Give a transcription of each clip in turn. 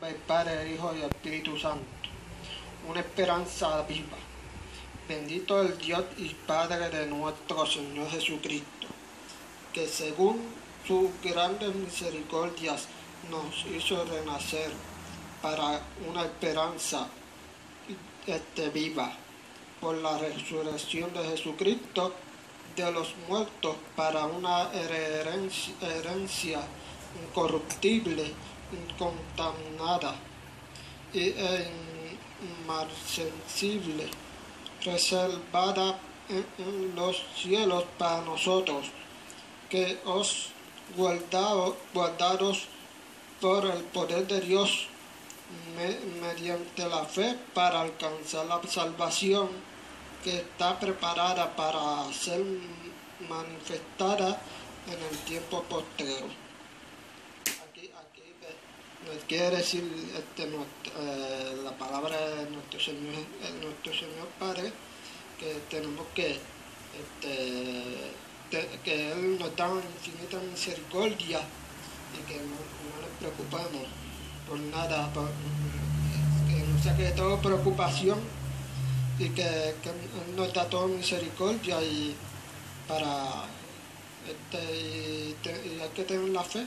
del Padre, el Hijo y el Espíritu Santo, una esperanza viva. Bendito el Dios y Padre de nuestro Señor Jesucristo, que según sus grandes misericordias nos hizo renacer para una esperanza viva, por la resurrección de Jesucristo de los muertos, para una herencia incorruptible, incontaminada e inmarcesible, reservada en los cielos para nosotros, que os guardados por el poder de Dios mediante la fe para alcanzar la salvación que está preparada para ser manifestada en el tiempo postrero. Aquí nos quiere decir la palabra de nuestro Señor Padre, que tenemos que Él nos da infinita misericordia y que no nos preocupemos por nada, que nos saque de toda preocupación y que Él nos da toda misericordia y hay que tener la fe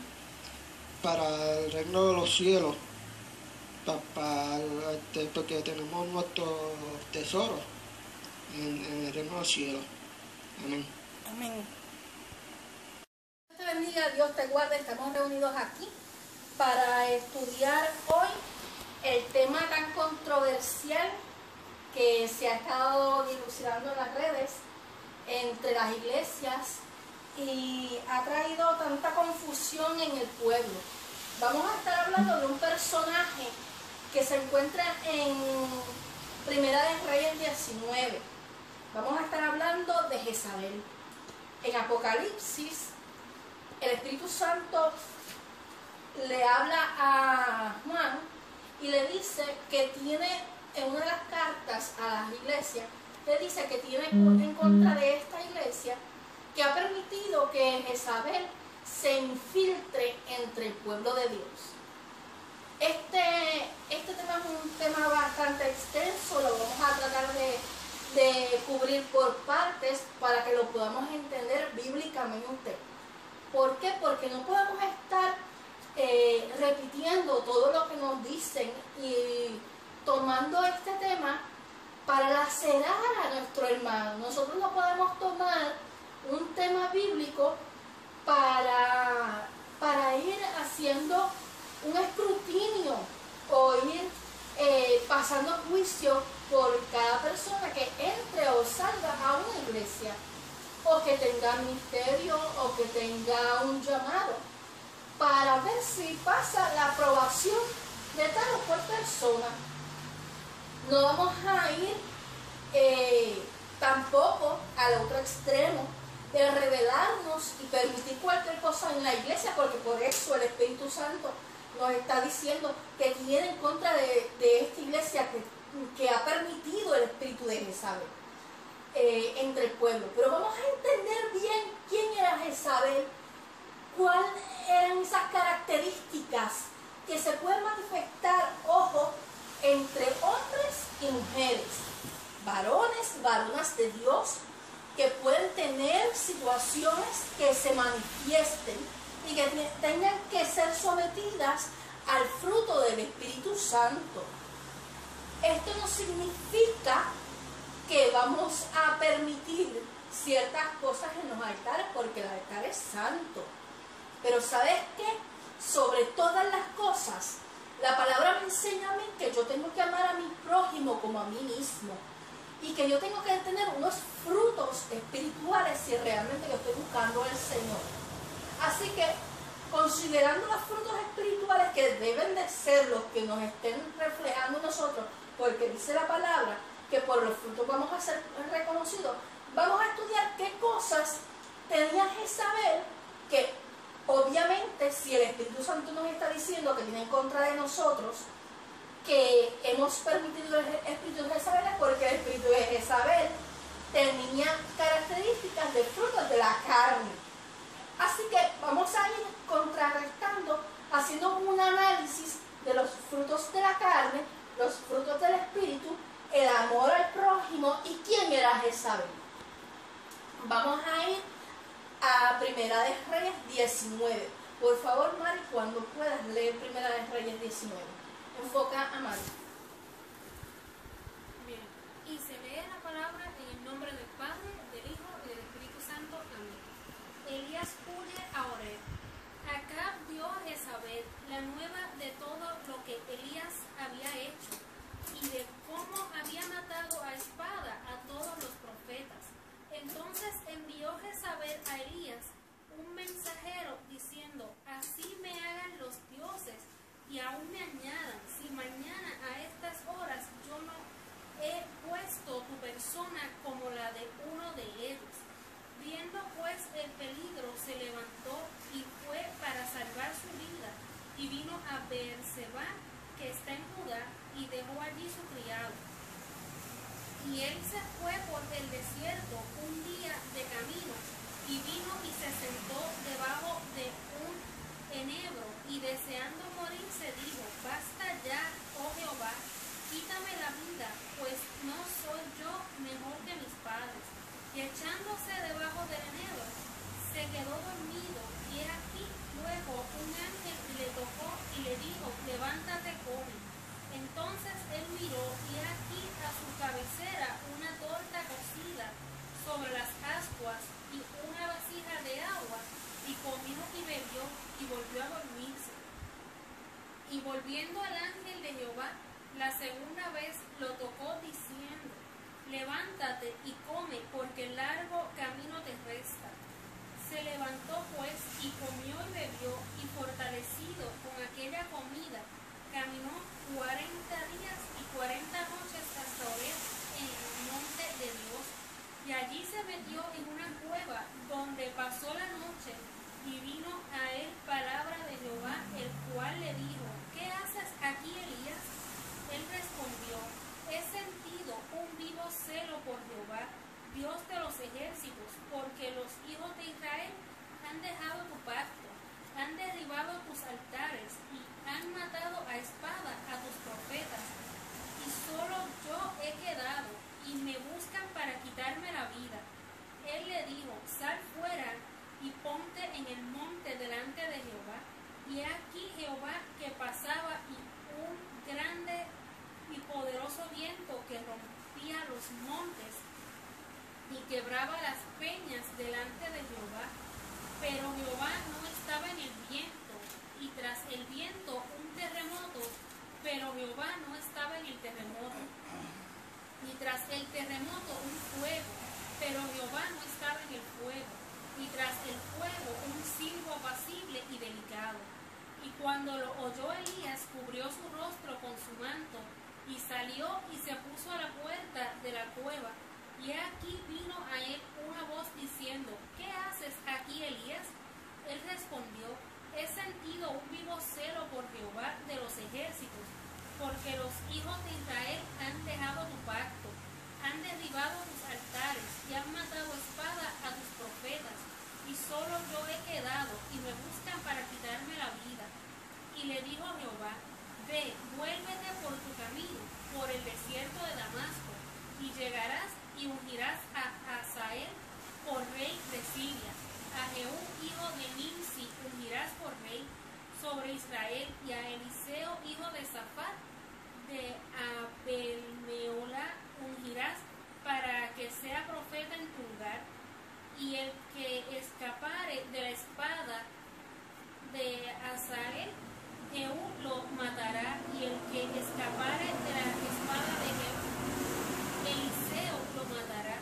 para el reino de los cielos, porque tenemos nuestro tesoro en el reino de los cielos. Amén. Amén. Dios te bendiga, Dios te guarde. Estamos reunidos aquí para estudiar hoy el tema tan controversial que se ha estado dilucidando en las redes entre las iglesias y ha traído tanta confusión en el pueblo. Vamos a estar hablando de un personaje que se encuentra en Primera de Reyes 19. Vamos a estar hablando de Jezabel. En Apocalipsis, el Espíritu Santo le habla a Juan y le dice que tiene, en una de las cartas a las iglesias, le dice que tiene en contra de esta iglesia que ha permitido que Jezabel se infiltre entre el pueblo de Dios. Este tema es un tema bastante extenso, lo vamos a tratar de cubrir por partes para que lo podamos entender bíblicamente. ¿Por qué? Porque no podemos estar repitiendo todo lo que nos dicen y tomando este tema para lacerar a nuestro hermano. Nosotros no podemos tomar un tema bíblico para ir haciendo un escrutinio o ir pasando juicio por cada persona que entre o salga a una iglesia, o que tenga ministerio o que tenga un llamado, para ver si pasa la aprobación de tal o cual persona. No vamos a ir tampoco al otro extremo de rebelarnos y permitir cualquier cosa en la iglesia, porque por eso el Espíritu Santo nos está diciendo que tiene en contra de esta iglesia que ha permitido el espíritu de Jezabel entre el pueblo. Pero vamos a entender bien quién era Jezabel, cuáles eran esas características que se pueden manifestar, ojo, entre hombres y mujeres, varonas de Dios, que pueden tener situaciones que se manifiesten y que tengan que ser sometidas al fruto del Espíritu Santo. Esto no significa que vamos a permitir ciertas cosas en los altares, porque el altar es santo. Pero ¿sabes qué? Sobre todas las cosas, la palabra me enseña a mí que yo tengo que amar a mi prójimo como a mí mismo, y que yo tengo que tener unos frutos espirituales si realmente yo estoy buscando al Señor. Así que, considerando los frutos espirituales que deben de ser los que nos estén reflejando nosotros, porque dice la palabra que por los frutos vamos a ser reconocidos, vamos a estudiar qué cosas tenía Jezabel, que obviamente si el Espíritu Santo nos está diciendo que viene en contra de nosotros, que hemos permitido el espíritu de Jezabel, es porque el espíritu de Jezabel tenía características de frutos de la carne. Así que vamos a ir contrarrestando, haciendo un análisis de los frutos Jezabel. Vamos a ir a Primera de Reyes 19. Por favor, Mari, cuando puedas leer Primera de Reyes 19. Enfoca a Mari. Bien, y se lee la palabra en el nombre del Padre, del Hijo y del Espíritu Santo. Amén. Elías huye a Oreb. Acab dio a Jezabel la nueva de todo lo que Elías había hecho y de cómo había matado a espada a todos los profetas. Entonces envió Jezabel a Elías un mensajero diciendo: así me hagan los dioses y aún me añadan, si mañana a estas horas yo no he puesto tu persona como la de uno de ellos. Viendo pues el peligro, se levantó y fue para salvar su vida, y vino a Beerseba, que está en Judá, y dejó allí su criado. Y él se fue por el desierto un día de camino, y vino y se sentó debajo de un enebro, y deseando morir se dijo: basta ya, oh Jehová, quítame la vida, pues no soy yo mejor que mis padres. Y echándose debajo del enebro, se quedó dormido, y he aquí luego un ángel le tocó y le dijo: levántate, come. Entonces él miró, y he aquí a su cabecera una torta cocida sobre las ascuas y una vasija de agua, y comió y bebió, y volvió a dormirse. Y volviendo al ángel de Jehová la segunda vez, lo tocó diciendo: levántate y come, porque largo camino te resta. Se levantó pues y comió y bebió, y fortalecido con aquella comida, caminó 40 días y 40 noches hasta Oreb en el monte de Dios. Y allí se metió en una cueva donde pasó la noche, y vino a él palabra de Jehová, el cual le dijo: ¿qué haces aquí, Elías? Él respondió: he sentido un vivo celo por Jehová, Dios de los ejércitos, porque los hijos de Israel han dejado tu pacto, han derribado tus altares y han matado a espada a tus profetas. Y solo yo he quedado, y me buscan para quitarme la vida. Él le dijo: sal fuera y ponte en el monte delante de Jehová. Y aquí Jehová que pasaba, y un grande y poderoso viento que rompía los montes y quebraba las peñas delante de Jehová. Pero Jehová no estaba en el viento, y tras el viento un terremoto, pero Jehová no estaba en el terremoto. Y tras el terremoto un fuego, pero Jehová no estaba en el fuego. Y tras el fuego un silbo apacible y delicado. Y cuando lo oyó Elías, cubrió su rostro con su manto, y salió y se puso a la puerta de la cueva. Y aquí vino a él una voz diciendo: ¿qué haces aquí, Elías? Él respondió: he sentido un vivo celo por Jehová de los ejércitos, porque los hijos de Israel han dejado tu pacto, han derribado tus altares y han matado a espada a tus profetas, y solo yo he quedado, y me buscan para quitarme la vida. Y le dijo Jehová: ve, vuélvete por tu camino, por el desierto de Damasco, y llegarás y ungirás a Hazael por rey de Siria. A Jehú, hijo de Nimsi, ungirás por rey sobre Israel, y a Eliseo, hijo de Safat, de Abel-Meholah, ungirás para que sea profeta en tu lugar. Y el que escapare de la espada de Hazael, Jehú lo matará, y el que escapare de la espada de Jehú, Eliseo lo matará.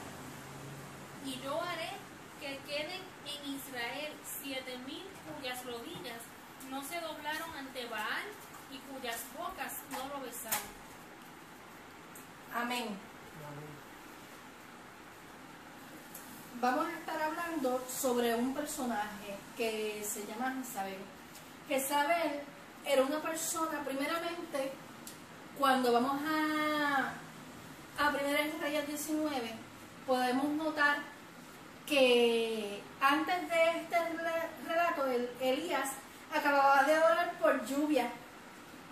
Y yo haré que queden en Israel 7,000 cuyas rodillas no se doblaron ante Baal, y cuyas bocas no lo besaron. Amén. Vamos a estar hablando sobre un personaje que se llama Jezabel. Jezabel era una persona, primeramente, cuando vamos a Primera de Reyes 19, podemos notar que antes de este relato, Elías acababa de orar por lluvia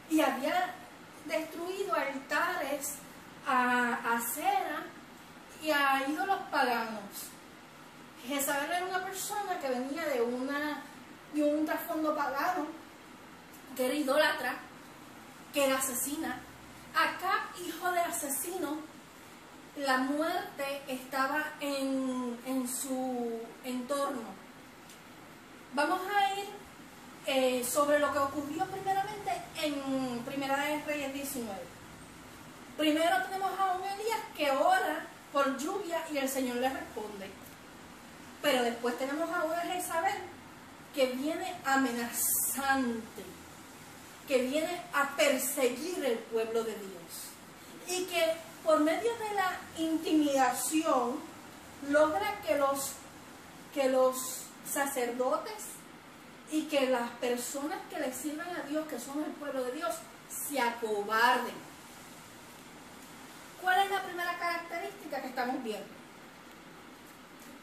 y había destruido altares a Acera y a ídolos paganos. Jezabel era una persona que venía de un trasfondo pagano, que era idólatra, que era asesina. Acab, hijo de asesino, la muerte estaba en su entorno. Vamos a ir sobre lo que ocurrió primeramente en Primera de Reyes 19. Primero tenemos a un Elías que ora por lluvia y el Señor le responde. Pero después tenemos a una Jezabel que viene amenazante, que viene a perseguir el pueblo de Dios. Y que por medio de la intimidación logra que los sacerdotes y que las personas que le sirven a Dios, que son el pueblo de Dios, se acobarden. ¿Cuál es la primera característica que estamos viendo?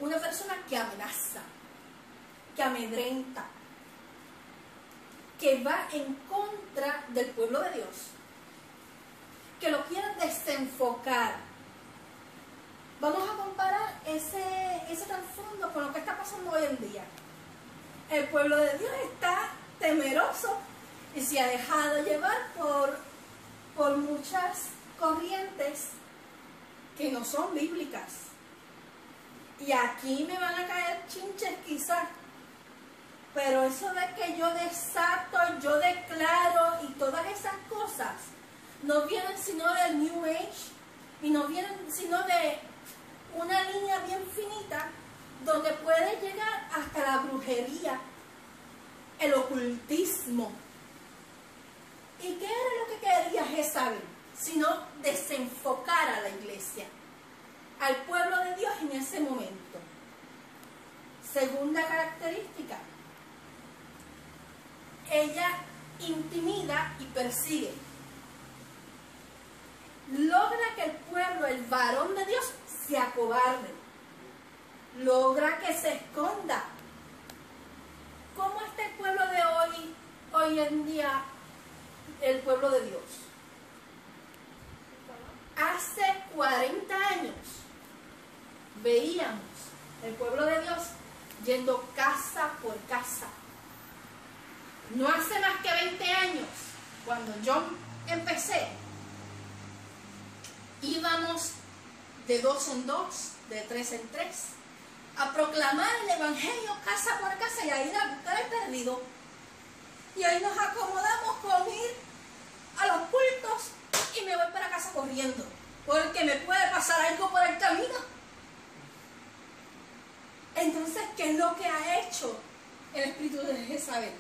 Una persona que amenaza, que amedrenta, que va en contra del pueblo de Dios, que lo quiere desenfocar. Vamos a comparar ese trasfondo con lo que está pasando hoy en día. El pueblo de Dios está temeroso y se ha dejado llevar por muchas corrientes que no son bíblicas. Y aquí me van a caer chinches quizás, pero eso de que yo desato, yo declaro y todas esas cosas no vienen sino del New Age y no vienen sino de una línea bien finita donde puede llegar hasta la brujería, el ocultismo. ¿Y qué era lo que quería Jezabel? Sino desenfocar a la iglesia, al pueblo de Dios en ese momento. Segunda característica, ella intimida y persigue. Logra que el pueblo, el varón de Dios, se acobarde. Logra que se esconda. ¿Cómo está el pueblo de hoy en día, el pueblo de Dios? Hace 40 años veíamos el pueblo de Dios yendo casa por casa. No hace más que 20 años, cuando yo empecé, íbamos de 2 en 2, de 3 en 3, a proclamar el evangelio casa por casa y a ir a buscar el perdido. Y hoy nos acomodamos con ir a los cultos y me voy para casa corriendo, porque me puede pasar algo por el camino. Entonces, ¿qué es lo que ha hecho el espíritu de Jezabel?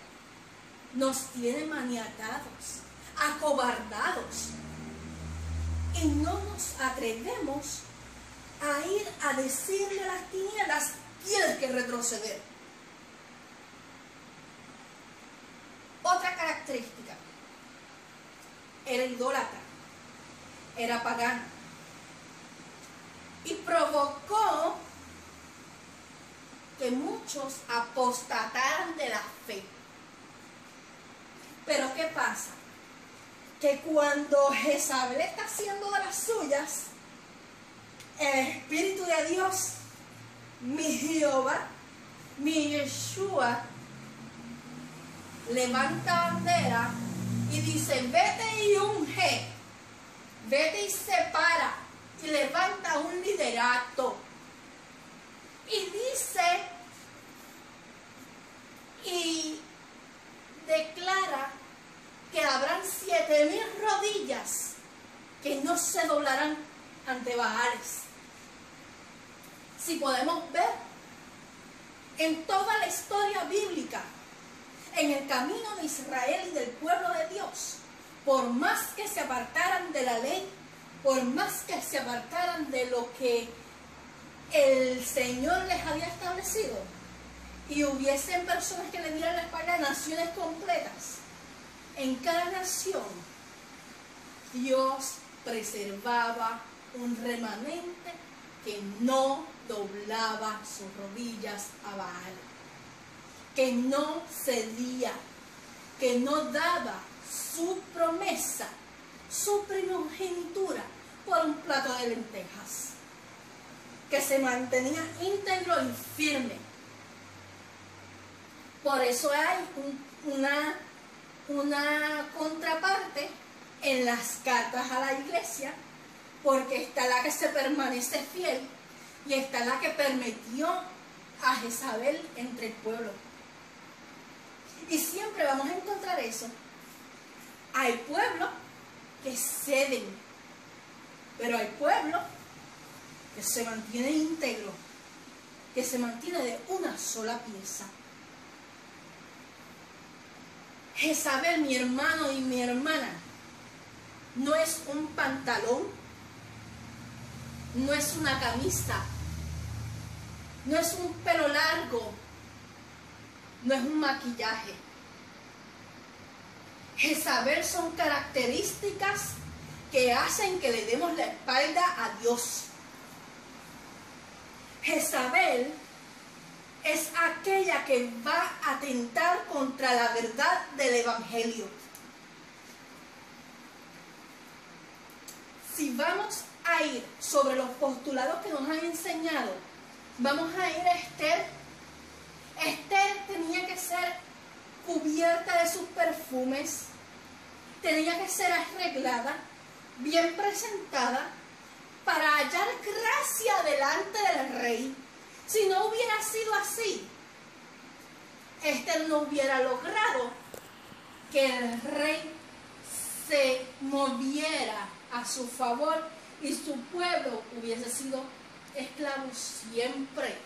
Nos tiene maniatados, acobardados, y no nos atrevemos a ir a decirle a las tinieblas: tienes que retroceder. Otra característica: era idólatra, era pagano, y provocó que muchos apostataran de la fe. Pero ¿qué pasa? Que cuando Jezabel está haciendo de las suyas, el Espíritu de Dios, mi Jehová, mi Yeshua, levanta bandera y dice: vete y unge, vete y separa, y levanta un liderato. Y dice y declara que habrán 7,000 rodillas que no se doblarán ante Baales. Si podemos ver en toda la historia bíblica, en el camino de Israel y del pueblo de Dios, por más que se apartaran de la ley, por más que se apartaran de lo que el Señor les había establecido, y hubiesen personas que le dieran la espalda a naciones completas, en cada nación Dios preservaba un remanente que no doblaba sus rodillas a Baal, que no cedía, que no daba su promesa, su primogenitura, por un plato de lentejas. que se mantenía íntegro y firme. Por eso hay una contraparte en las cartas a la iglesia, porque está la que se permanece fiel y está la que permitió a Jezabel entre el pueblo. Y siempre vamos a encontrar eso. Hay pueblos que ceden, pero hay pueblos que se mantiene íntegro, que se mantiene de una sola pieza. Jezabel, mi hermano y mi hermana, no es un pantalón, no es una camisa, no es un pelo largo, no es un maquillaje. Jezabel son características que hacen que le demos la espalda a Dios. Jezabel es aquella que va a atentar contra la verdad del Evangelio. Si vamos a ir sobre los postulados que nos han enseñado, vamos a ir a Esther. Esther tenía que ser cubierta de sus perfumes, tenía que ser arreglada, bien presentada, para hallar gracia delante del rey. Si no hubiera sido así, Esther no hubiera logrado que el rey se moviera a su favor y su pueblo hubiese sido esclavo siempre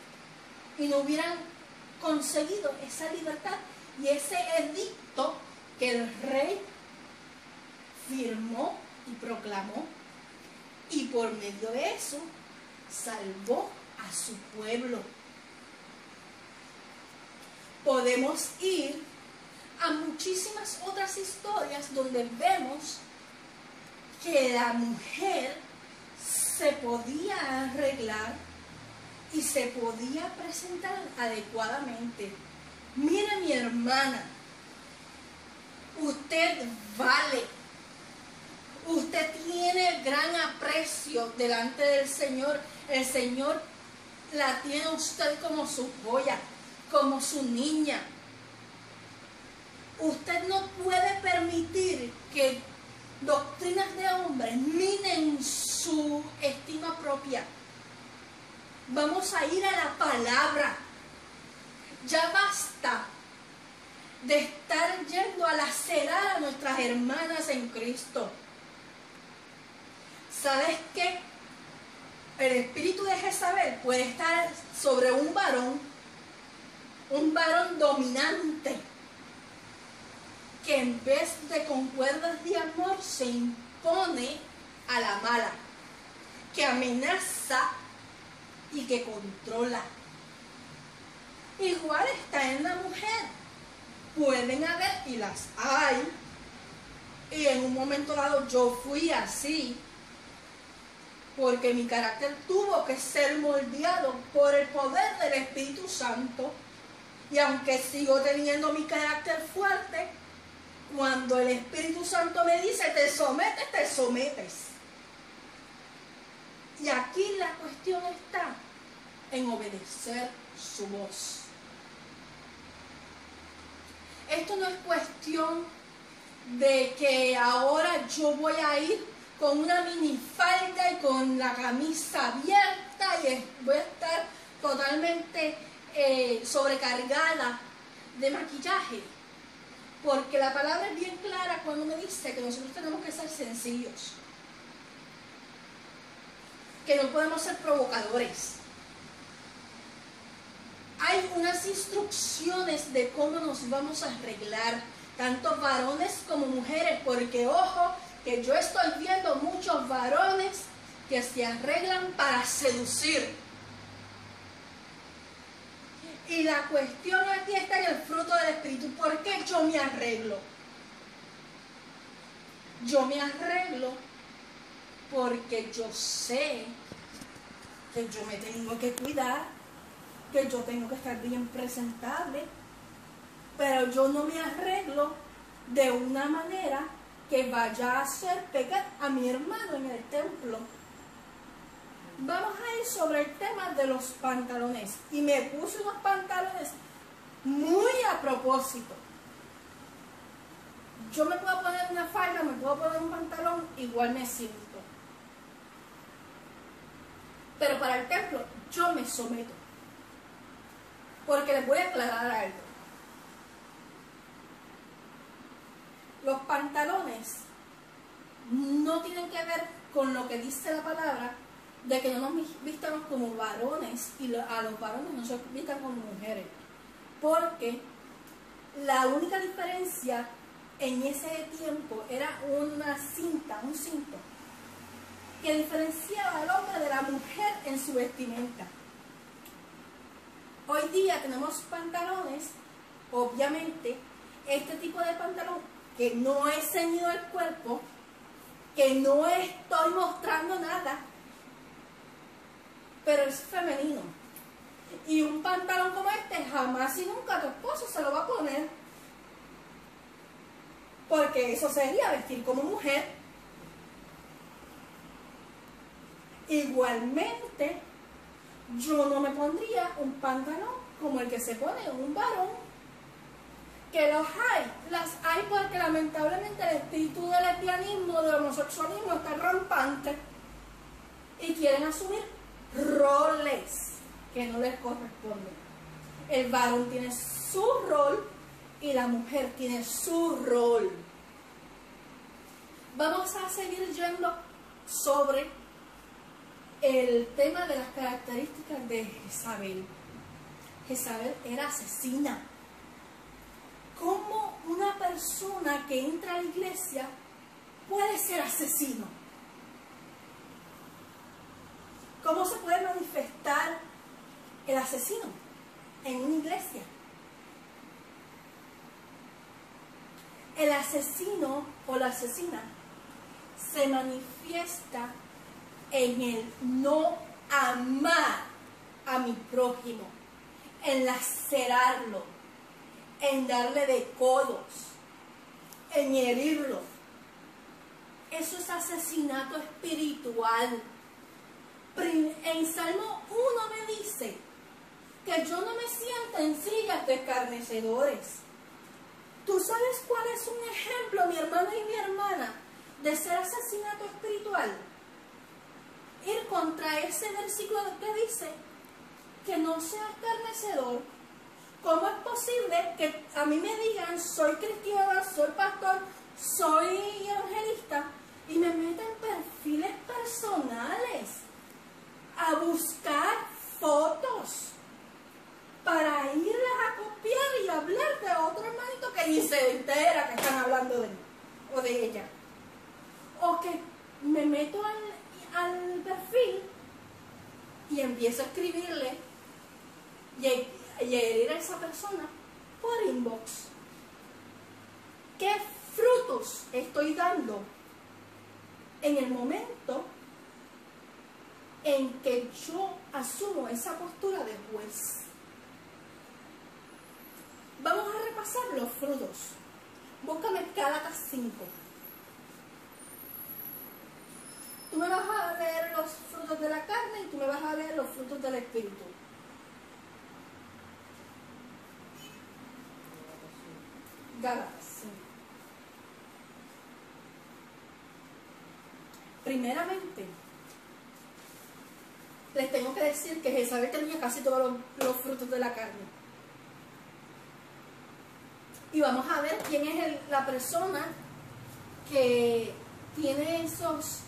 y no hubieran conseguido esa libertad y ese edicto que el rey firmó y proclamó, y por medio de eso salvó a su pueblo. Podemos ir a muchísimas otras historias donde vemos que la mujer se podía arreglar y se podía presentar adecuadamente. Mire, mi hermana, usted vale, usted tiene gran aprecio delante del Señor. El Señor la tiene a usted como su joya, como su niña. Usted no puede permitir que doctrinas de hombres minen su estima propia. Vamos a ir a la palabra. Ya basta de estar yendo a lacerar a nuestras hermanas en Cristo. ¿Sabes qué? El espíritu de Jezabel puede estar sobre un varón dominante, que en vez de con cuerdas de amor se impone a la mala, que amenaza y que controla. Igual está en la mujer. Pueden haber, y las hay, y en un momento dado yo fui así, porque mi carácter tuvo que ser moldeado por el poder del Espíritu Santo. Y aunque sigo teniendo mi carácter fuerte, cuando el Espíritu Santo me dice te sometes, te sometes. Y aquí la cuestión está en obedecer su voz. Esto no es cuestión de que ahora yo voy a ir con una minifalda y con la camisa abierta y voy a estar totalmente sobrecargada de maquillaje. Porque la palabra es bien clara cuando me dice que nosotros tenemos que ser sencillos, que no podemos ser provocadores. Hay unas instrucciones de cómo nos vamos a arreglar, tanto varones como mujeres, porque ojo, que yo estoy viendo muchos varones que se arreglan para seducir. Y la cuestión aquí está en el fruto del Espíritu. ¿Por qué yo me arreglo? Yo me arreglo porque yo sé que yo me tengo que cuidar, que yo tengo que estar bien presentable, pero yo no me arreglo de una manera que vaya a hacer pecar a mi hermano en el templo. Vamos a ir sobre el tema de los pantalones. Y me puse unos pantalones muy a propósito. Yo me puedo poner una falda, me puedo poner un pantalón, igual me siento. Pero para el templo yo me someto. Porque les voy a aclarar algo. Los pantalones no tienen que ver con lo que dice la palabra de que no nos vistamos como varones y a los varones no se vistan como mujeres. Porque la única diferencia en ese tiempo era una cinta, un cinto, que diferenciaba al hombre de la mujer en su vestimenta. Hoy día tenemos pantalones, obviamente, este tipo de pantalón que no es ceñido al cuerpo, que no estoy mostrando nada, pero es femenino. Y un pantalón como este jamás y nunca tu esposo se lo va a poner, porque eso sería vestir como mujer. Igualmente, yo no me pondría un pantalón como el que se pone un varón. Que los hay, las hay porque lamentablemente el espíritu del lesbianismo, del homosexualismo está rampante y quieren asumir roles que no les corresponden. El varón tiene su rol y la mujer tiene su rol. Vamos a seguir yendo sobre el tema de las características de Jezabel. Jezabel era asesina. ¿Cómo una persona que entra a la iglesia puede ser asesino? ¿Cómo se puede manifestar el asesino en una iglesia? El asesino o la asesina se manifiesta en el no amar a mi prójimo, en lacerarlo, en darle de codos, en herirlo. Eso es asesinato espiritual. En Salmo 1 me dice que yo no me siento en sillas de escarnecedores. ¿Tú sabes cuál es un ejemplo, mi hermano y mi hermana, de ser asesinato espiritual? Ir contra ese versículo que dice que no sea escarnecedor. ¿Cómo es posible que a mí me digan soy cristiana, soy pastor, soy evangelista y me metan perfiles personales a buscar fotos para irlas a copiar y hablar de otro hermanito que ni se entera que están hablando de él o de ella? O que me meto al perfil y empiezo a escribirle y herir a esa persona por inbox. ¿Qué frutos estoy dando en el momento en que yo asumo esa postura de juez? Vamos a repasar los frutos. Búscame Gálatas 5. Tú me vas a leer los frutos de la carne y tú me vas a leer los frutos del espíritu. Gálatas 5. Primeramente, les tengo que decir que Jezabel tenía casi todos los frutos de la carne. Y vamos a ver quién es la persona que tiene esos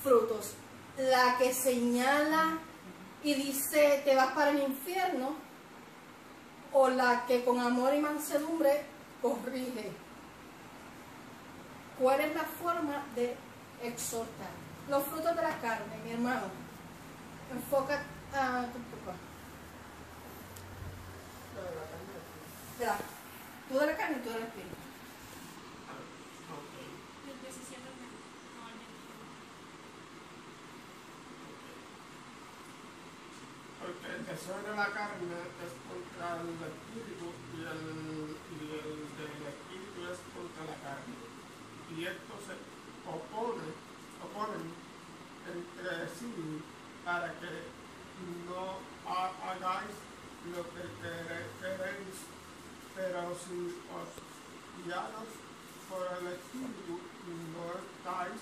frutos. La que señala y dice te vas para el infierno, o la que con amor y mansedumbre corrige. ¿Cuál es la forma de exhortar? Los frutos de la carne, mi hermano. Enfoca a tu papá. Tú de la carne y tú del espíritu. Porque el deseo de la carne es contra el espíritu y el del espíritu es contra la carne. Y estos se oponen entre sí para que no hagáis lo que queréis, pero si os guiados por el Espíritu, no estáis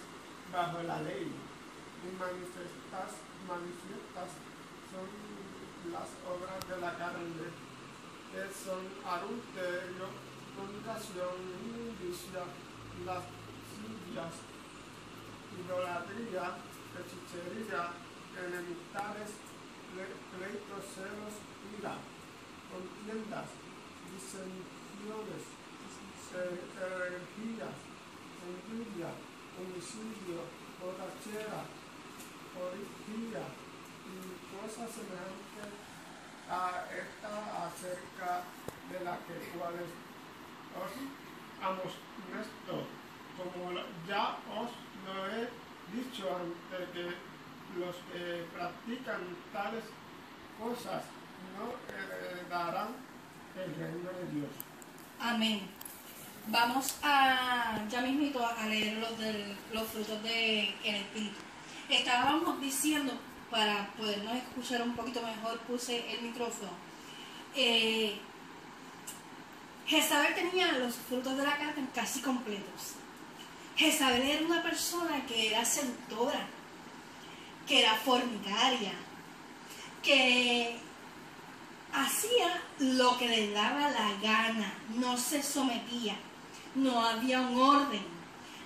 bajo la ley. Y manifiestas son las obras de la carne, que son adulterio, fornicación, inmundicia, lascivias, idolatría, hechicería, enemistades, pleitos, celos, ira, contiendas, disensiones, herejías, envidia, homicidio, borrachera, orgía y cosas semejantes a esta, acerca de las que cuales os amonesto, como ya os lo he dicho antes, que los que practican tales cosas no heredarán el reino de Dios. Amén. Vamos a ya mismito a leer los frutos del Espíritu. Estábamos diciendo, para podernos escuchar un poquito mejor, puse el micrófono. Jezabel tenía los frutos de la carne casi completos. Jezabel era una persona que era seductora, que era fornicaria, que hacía lo que le daba la gana, no se sometía, no había un orden.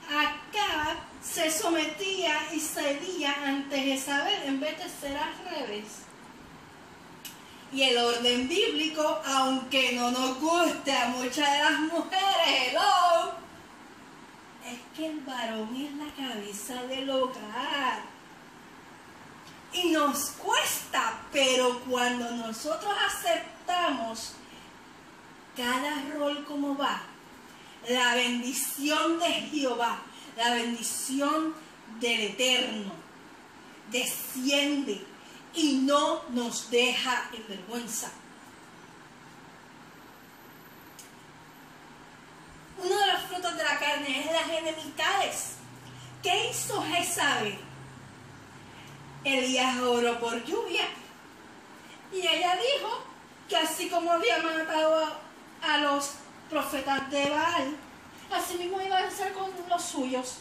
Acab se sometía y cedía ante Jezabel en vez de ser al revés. Y el orden bíblico, aunque no nos guste a muchas de las mujeres, es que el varón es la cabeza del hogar. Y nos cuesta, pero cuando nosotros aceptamos cada rol como va, la bendición de Jehová, la bendición del Eterno, desciende y no nos deja en vergüenza. Uno de los frutos de la carne es las enemistades. ¿Qué hizo Jezabel? Elías oró por lluvia y ella dijo que así como había matado a los profetas de Baal, así mismo iba a ser con los suyos.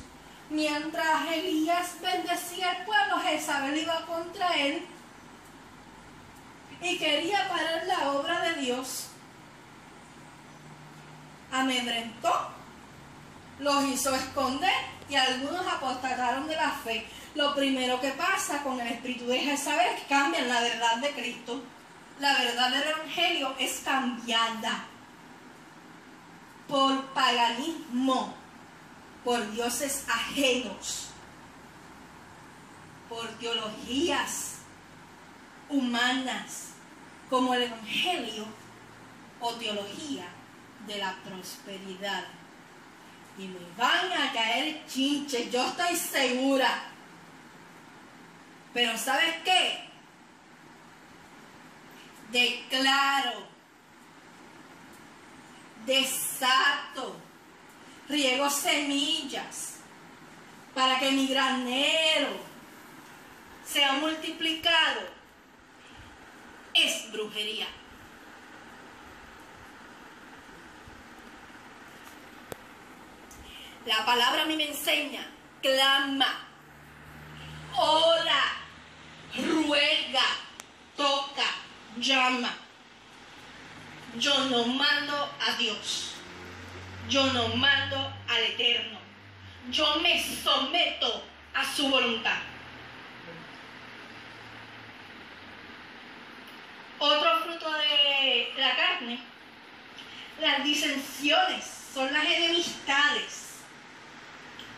Mientras Elías bendecía al pueblo, Jezabel iba contra él y quería parar la obra de Dios. Amedrentó, los hizo esconder y algunos apostataron de la fe. Lo primero que pasa con el espíritu de Jezabel es que cambian la verdad de Cristo. La verdad del Evangelio es cambiada por paganismo, por dioses ajenos, por teologías humanas, como el Evangelio o teología de la prosperidad. Y me van a caer chinches, yo estoy segura. Pero ¿sabes qué? Declaro, desato, riego semillas para que mi granero sea multiplicado. Es brujería. La palabra a mí me enseña: clama, ora, ruega, toca, llama. Yo no mando a Dios, yo no mando al Eterno, yo me someto a su voluntad. Otro fruto de la carne, las disensiones, son las enemistades.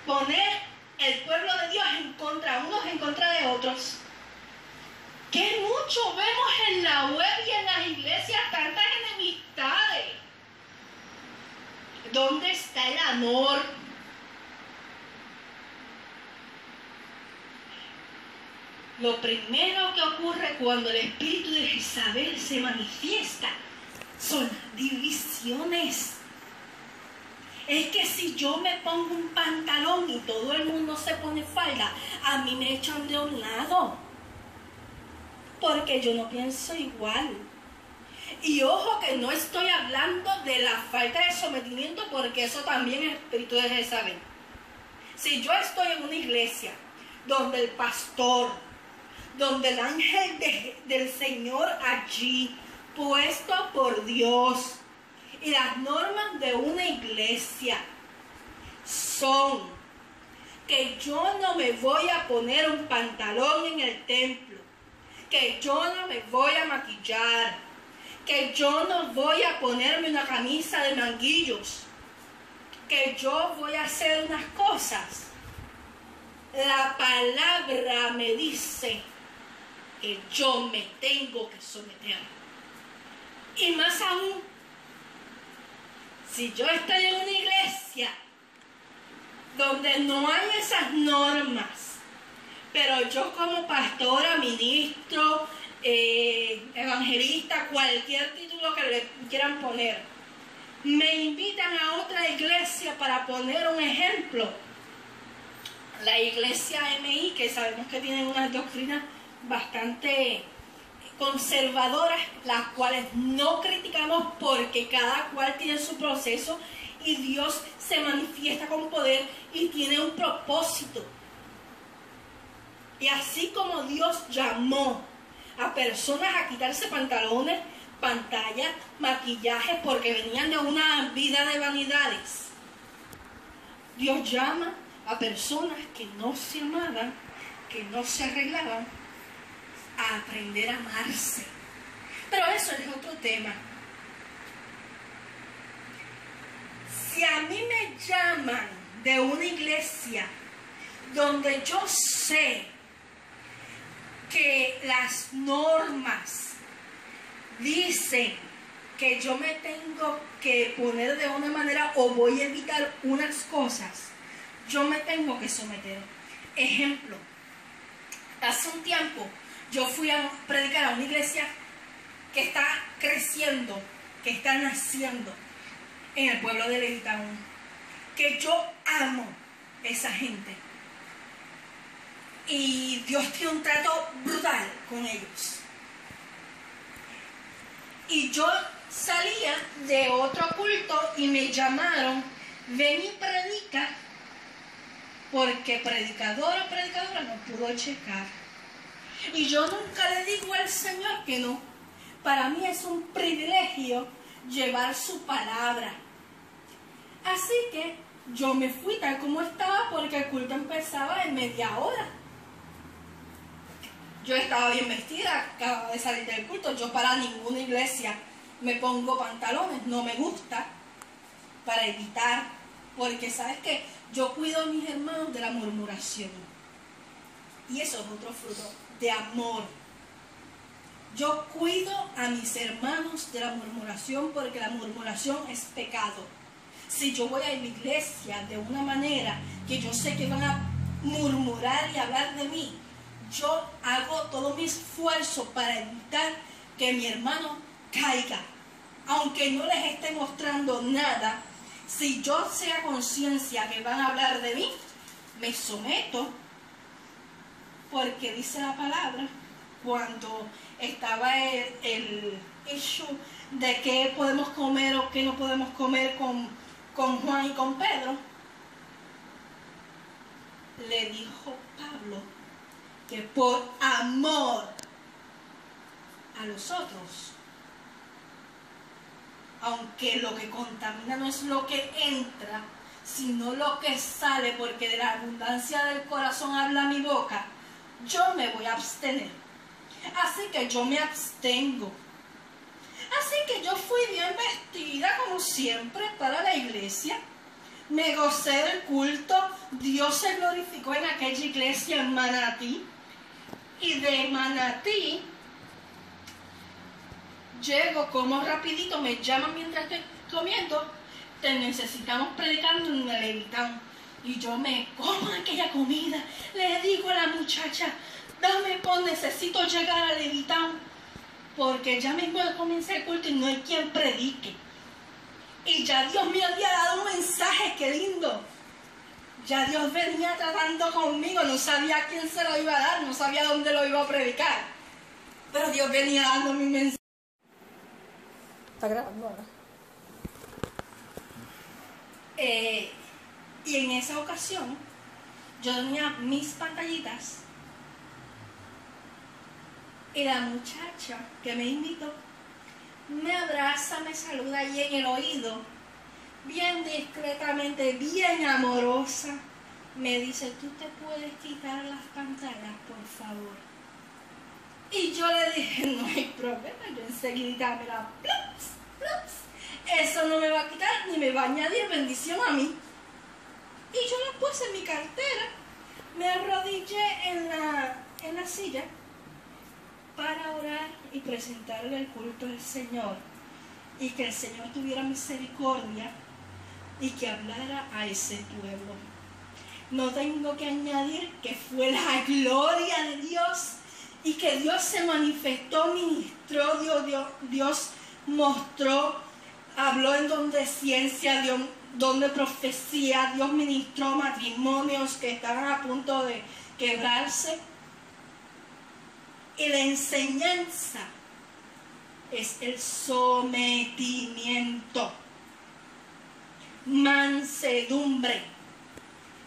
Poner el pueblo de Dios en contra, unos en contra de otros. Que mucho vemos en la web y en las iglesias, tantas enemistades. ¿Dónde está el amor? Lo primero que ocurre cuando el espíritu de Jezabel se manifiesta son divisiones. Es que si yo me pongo un pantalón y todo el mundo se pone falda, a mí me echan de un lado. porque yo no pienso igual. Y ojo que no estoy hablando de la falta de sometimiento, porque eso también es espíritu de Jezabel. Si yo estoy en una iglesia donde el pastor, donde el ángel del Señor allí, puesto por Dios, y las normas de una iglesia son que yo no me voy a poner un pantalón en el templo, que yo no me voy a maquillar, que yo no voy a ponerme una camisa de manguillos, que yo voy a hacer unas cosas. La palabra me dice que yo me tengo que someter. Y más aún, si yo estoy en una iglesia donde no hay esas normas, pero yo como pastora, ministro, evangelista, cualquier título que le quieran poner, me invitan a otra iglesia para poner un ejemplo. La iglesia MI, que sabemos que tienen unas doctrinas bastante conservadoras, las cuales no criticamos porque cada cual tiene su proceso y Dios se manifiesta con poder y tiene un propósito. Y así como Dios llamó a personas a quitarse pantalones, pantallas, maquillaje, porque venían de una vida de vanidades, Dios llama a personas que no se amaban, que no se arreglaban, a aprender a amarse. Pero eso es otro tema. Si a mí me llaman de una iglesia donde yo sé que las normas dicen que yo me tengo que poner de una manera o voy a evitar unas cosas, yo me tengo que someter. Ejemplo, hace un tiempo yo fui a predicar a una iglesia que está creciendo, que está naciendo en el pueblo de Levitown, que yo amo esa gente. Y Dios tiene un trato brutal con ellos. Y yo salía de otro culto y me llamaron, ven y predica, porque predicador o predicadora no pudo checar. Y yo nunca le digo al Señor que no. Para mí es un privilegio llevar su palabra. Así que yo me fui tal como estaba, porque el culto empezaba en media hora. Yo estaba bien vestida, acababa de salir del culto. Yo para ninguna iglesia me pongo pantalones, no me gusta, para evitar, porque sabes que yo cuido a mis hermanos de la murmuración. Y eso es otro fruto de amor. Yo cuido a mis hermanos de la murmuración, porque la murmuración es pecado. Si yo voy a la iglesia de una manera que yo sé que van a murmurar y hablar de mí, yo hago todo mi esfuerzo para evitar que mi hermano caiga. Aunque no les esté mostrando nada, si yo sea conciencia que van a hablar de mí, me someto, porque dice la palabra, cuando estaba el issue de qué podemos comer o qué no podemos comer con Juan y con Pedro, le dijo Pablo que por amor a los otros, aunque lo que contamina no es lo que entra, sino lo que sale, porque de la abundancia del corazón habla mi boca, yo me voy a abstener. Así que yo me abstengo. Así que yo fui bien vestida como siempre para la iglesia. Me gocé del culto. Dios se glorificó en aquella iglesia en Manatí. Y de Manatí llego, como rapidito, me llaman mientras estoy comiendo, te necesitamos predicando en el Levitown. Y yo me como aquella comida, le digo a la muchacha, dame necesito llegar al Levitown, porque ya mismo comienza el culto y no hay quien predique. Y ya Dios me había dado un mensaje, qué lindo. Ya Dios venía tratando conmigo, no sabía a quién se lo iba a dar, no sabía dónde lo iba a predicar. Pero Dios venía dando mi mensaje. Está grabando ahora. Y en esa ocasión, yo tenía mis pantallitas y la muchacha que me invitó me abraza, me saluda y en el oído, bien discretamente, bien amorosa, me dice: ¿tú te puedes quitar las pantallas, por favor? Y yo le dije: no hay problema, yo enseguida me la plups, plups. Eso no me va a quitar ni me va a añadir bendición a mí. Y yo la puse en mi cartera, me arrodillé en la silla para orar y presentarle el culto al Señor, y que el Señor tuviera misericordia y que hablara a ese pueblo. No tengo que añadir que fue la gloria de Dios y que Dios se manifestó, ministró, Dios mostró, habló en don de ciencia, don de profecía, Dios ministró matrimonios que estaban a punto de quebrarse. Y la enseñanza es el sometimiento, mansedumbre.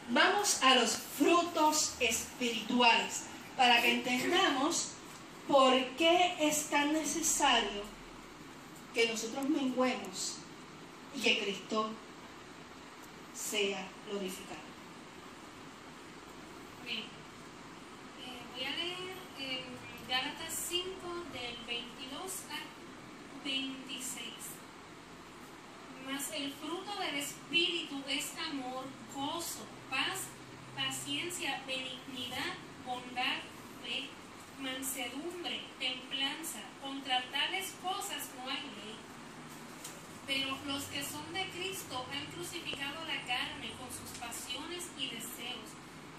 Vamos a los frutos espirituales para que entendamos por qué es tan necesario que nosotros menguemos y que Cristo sea glorificado. Bien. Voy a leer Gálatas 5 del 22 al 26. Mas el fruto del Espíritu es amor, gozo, paz, paciencia, benignidad, bondad, fe, mansedumbre, templanza. Contra tales cosas no hay ley. Pero los que son de Cristo han crucificado la carne con sus pasiones y deseos.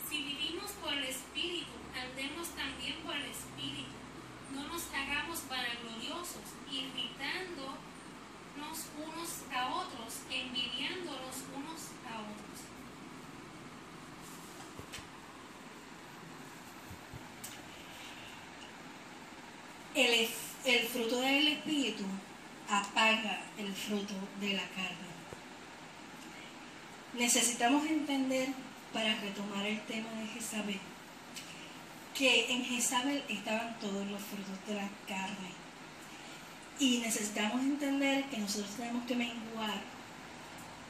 Si vivimos por el Espíritu, andemos también por el Espíritu. No nos hagamos vanagloriosos, irritándonos unos a otros, envidiándonos unos a otros. El fruto del Espíritu apaga el fruto de la carne. Necesitamos entender, para retomar el tema de Jezabel, que en Jezabel estaban todos los frutos de la carne. Y necesitamos entender que nosotros tenemos que menguar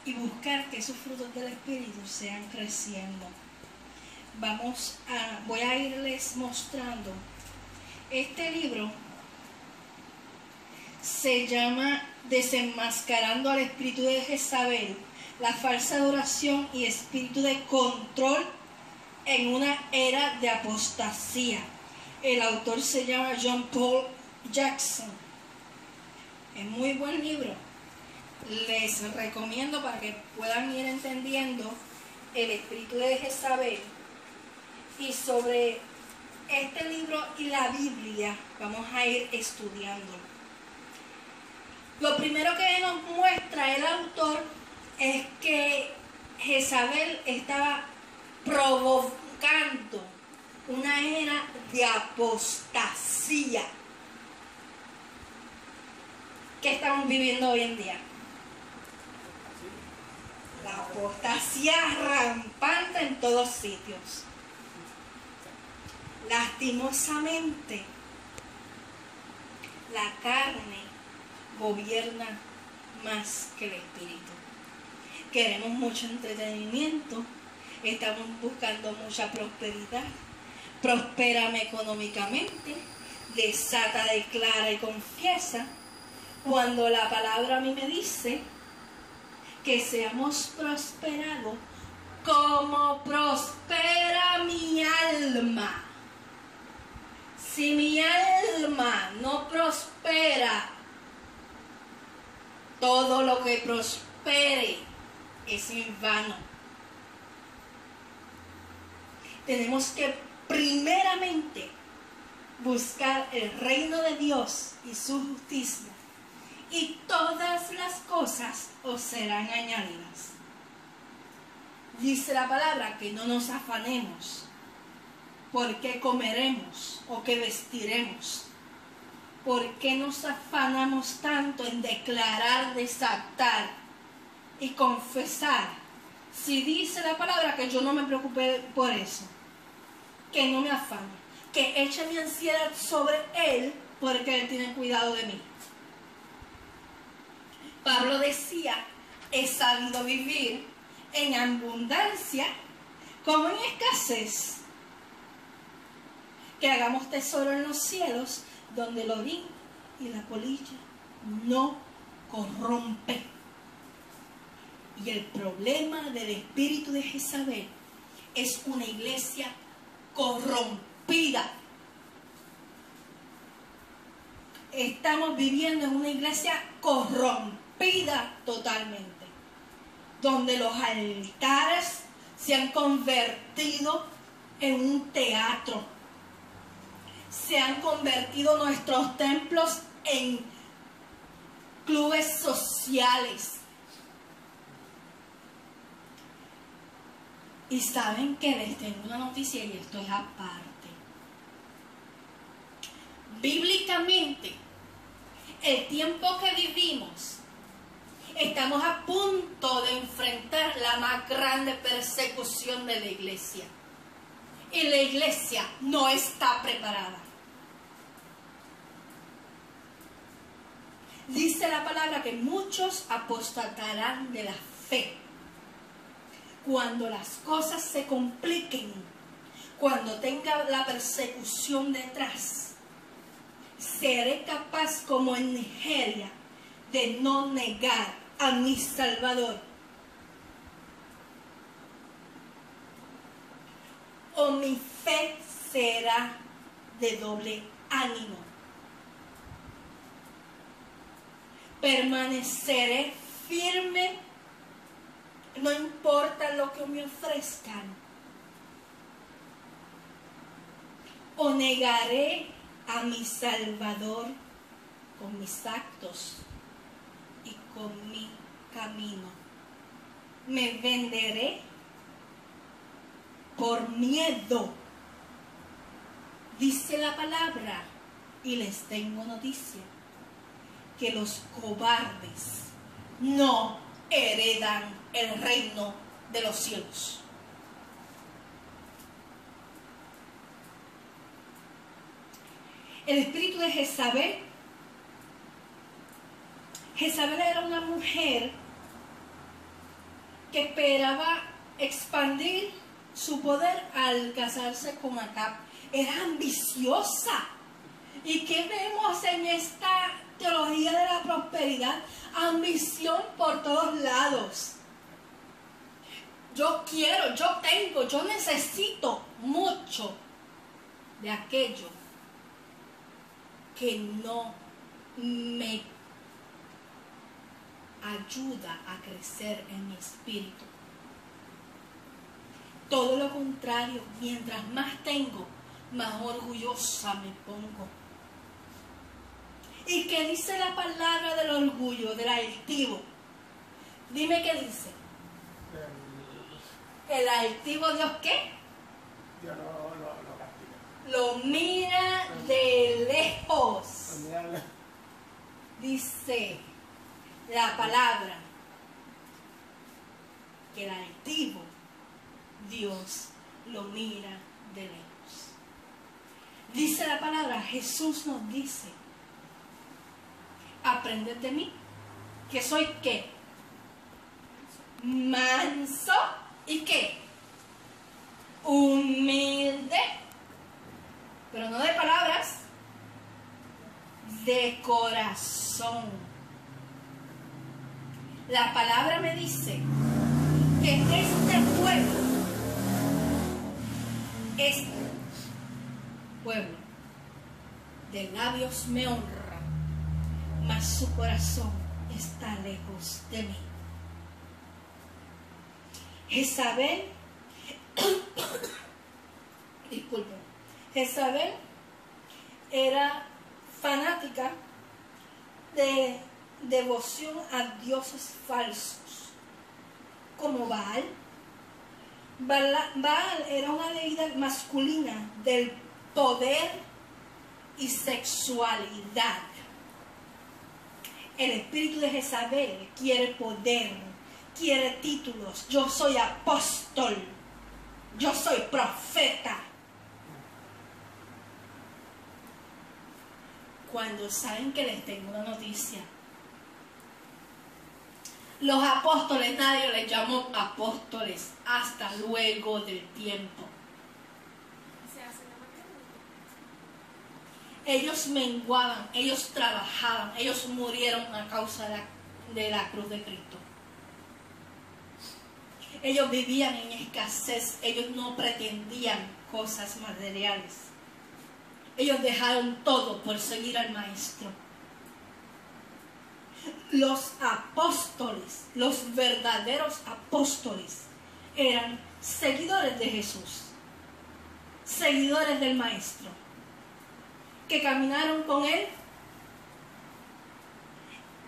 y buscar que esos frutos del Espíritu sean creciendo. Voy a irles mostrando. Este libro se llama Desenmascarando al espíritu de Jezabel, la falsa adoración y espíritu de control en una era de apostasía. El autor se llama John Paul Jackson. Es muy buen libro. Les recomiendo para que puedan ir entendiendo el espíritu de Jezabel. Y sobre este libro y la Biblia vamos a ir estudiando. Lo primero que nos muestra el autor es que Jezabel estaba provocando una era de apostasía que estamos viviendo hoy en día. La apostasía rampante en todos sitios. Lastimosamente, la carne gobierna más que el espíritu. Queremos mucho entretenimiento, estamos buscando mucha prosperidad. Prospérame económicamente, desata, declara y confiesa, cuando la palabra a mí me dice que seamos prosperados como prospera mi alma. Si mi alma no prospera, todo lo que prospere es en vano. Tenemos que primeramente buscar el reino de Dios y su justicia, y todas las cosas os serán añadidas. Dice la palabra que no nos afanemos por qué comeremos o qué vestiremos, ¿por qué nos afanamos tanto en declarar, desatar y confesar? Si dice la palabra que yo no me preocupe por eso, que no me afane, que eche mi ansiedad sobre Él porque Él tiene cuidado de mí. Pablo decía, he sabido vivir en abundancia como en escasez. Que hagamos tesoro en los cielos, donde el orín y la polilla no corrompe. Y el problema del espíritu de Jezabel es una iglesia corrompida. Estamos viviendo en una iglesia corrompida totalmente, donde los altares se han convertido en un teatro. Se han convertido nuestros templos en clubes sociales. Y saben que les tengo una noticia y esto es aparte. Bíblicamente, el tiempo que vivimos, estamos a punto de enfrentar la más grande persecución de la iglesia. Y la iglesia no está preparada. Dice la palabra que muchos apostatarán de la fe. Cuando las cosas se compliquen, cuando tenga la persecución detrás, seré capaz como en Nigeria de no negar a mi Salvador. O mi fe será de doble ánimo. Permaneceré firme, no importa lo que me ofrezcan. O negaré a mi Salvador con mis actos y con mi camino. Me venderé por miedo. Dice la palabra, y les tengo noticia, que los cobardes no heredan el reino de los cielos. El espíritu de Jezabel. Jezabel era una mujer que esperaba expandir su poder al casarse con Acab. Era ambiciosa. ¿Y qué vemos en esta teología de la prosperidad? Ambición por todos lados. Yo quiero, yo tengo, yo necesito mucho de aquello que no me ayuda a crecer en mi espíritu. Todo lo contrario, mientras más tengo, más orgullosa me pongo. ¿Y qué dice la palabra del orgullo, del altivo? Dime qué dice. ¿El altivo Dios qué? Dios lo castiga. Lo mira de lejos. Dice la palabra que el altivo Dios lo mira de lejos. Dice la palabra, Jesús nos dice, aprended de mí, que soy ¿qué? Manso y ¿qué? Humilde, pero no de palabras, de corazón. La palabra me dice que este pueblo de labios me honra, mas su corazón está lejos de mí. Jezabel, disculpen, Jezabel era fanática de devoción a dioses falsos, como Baal. Baal era una deidad masculina del poder y sexualidad. El espíritu de Jezabel quiere poder, quiere títulos. Yo soy apóstol, yo soy profeta. Cuando saben que les tengo una noticia, los apóstoles, nadie les llamó apóstoles hasta luego del tiempo. Se hace la materia. Ellos menguaban, ellos trabajaban, ellos murieron a causa de la cruz de Cristo. Ellos vivían en escasez, ellos no pretendían cosas materiales. Ellos dejaron todo por seguir al Maestro. Los apóstoles, los verdaderos apóstoles, eran seguidores de Jesús, seguidores del Maestro, que caminaron con Él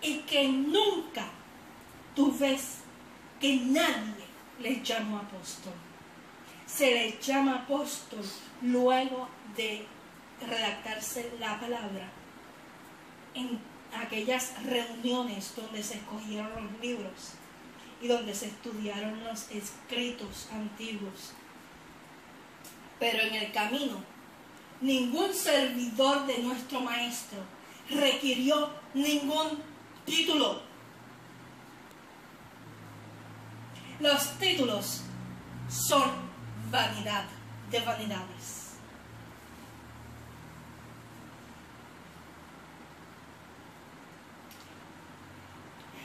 y que nunca tú ves que nadie les llamó apóstol. Se les llama apóstol luego de redactarse la palabra en aquellas reuniones donde se escogieron los libros y donde se estudiaron los escritos antiguos. Pero en el camino, ningún servidor de nuestro Maestro requirió ningún título. Los títulos son vanidad de vanidades.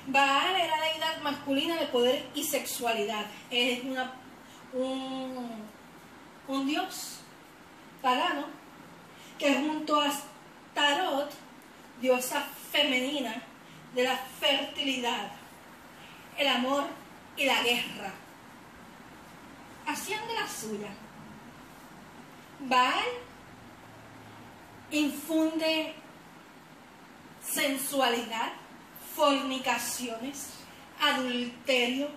Baal era la deidad masculina de poder y sexualidad. Es un dios pagano que junto a Astarot, diosa femenina de la fertilidad, el amor y la guerra, hacían de la suya. Baal infunde sensualidad, fornicaciones, adulterio.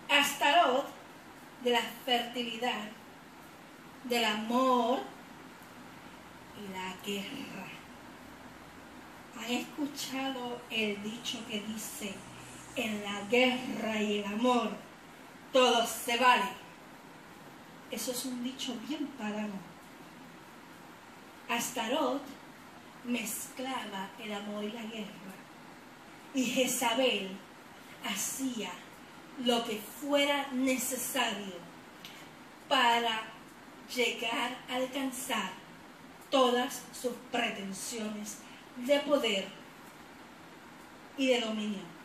Astarot, de la fertilidad, del amor y la guerra. ¿Han escuchado el dicho que dice, en la guerra y el amor todo se vale? Eso es un dicho bien pagano. Astarot mezclaba el amor y la guerra, y Jezabel hacía lo que fuera necesario para llegar a alcanzar todas sus pretensiones de poder y de dominio.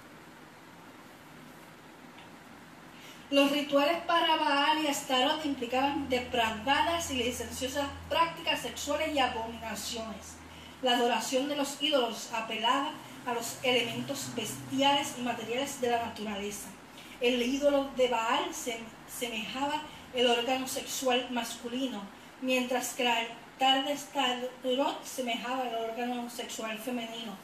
Los rituales para Baal y Astarot implicaban depravadas y licenciosas prácticas sexuales y abominaciones. La adoración de los ídolos apelaba a los elementos bestiales y materiales de la naturaleza. El ídolo de Baal semejaba el órgano sexual masculino, mientras que el altar de Astarot semejaba el órgano sexual femenino.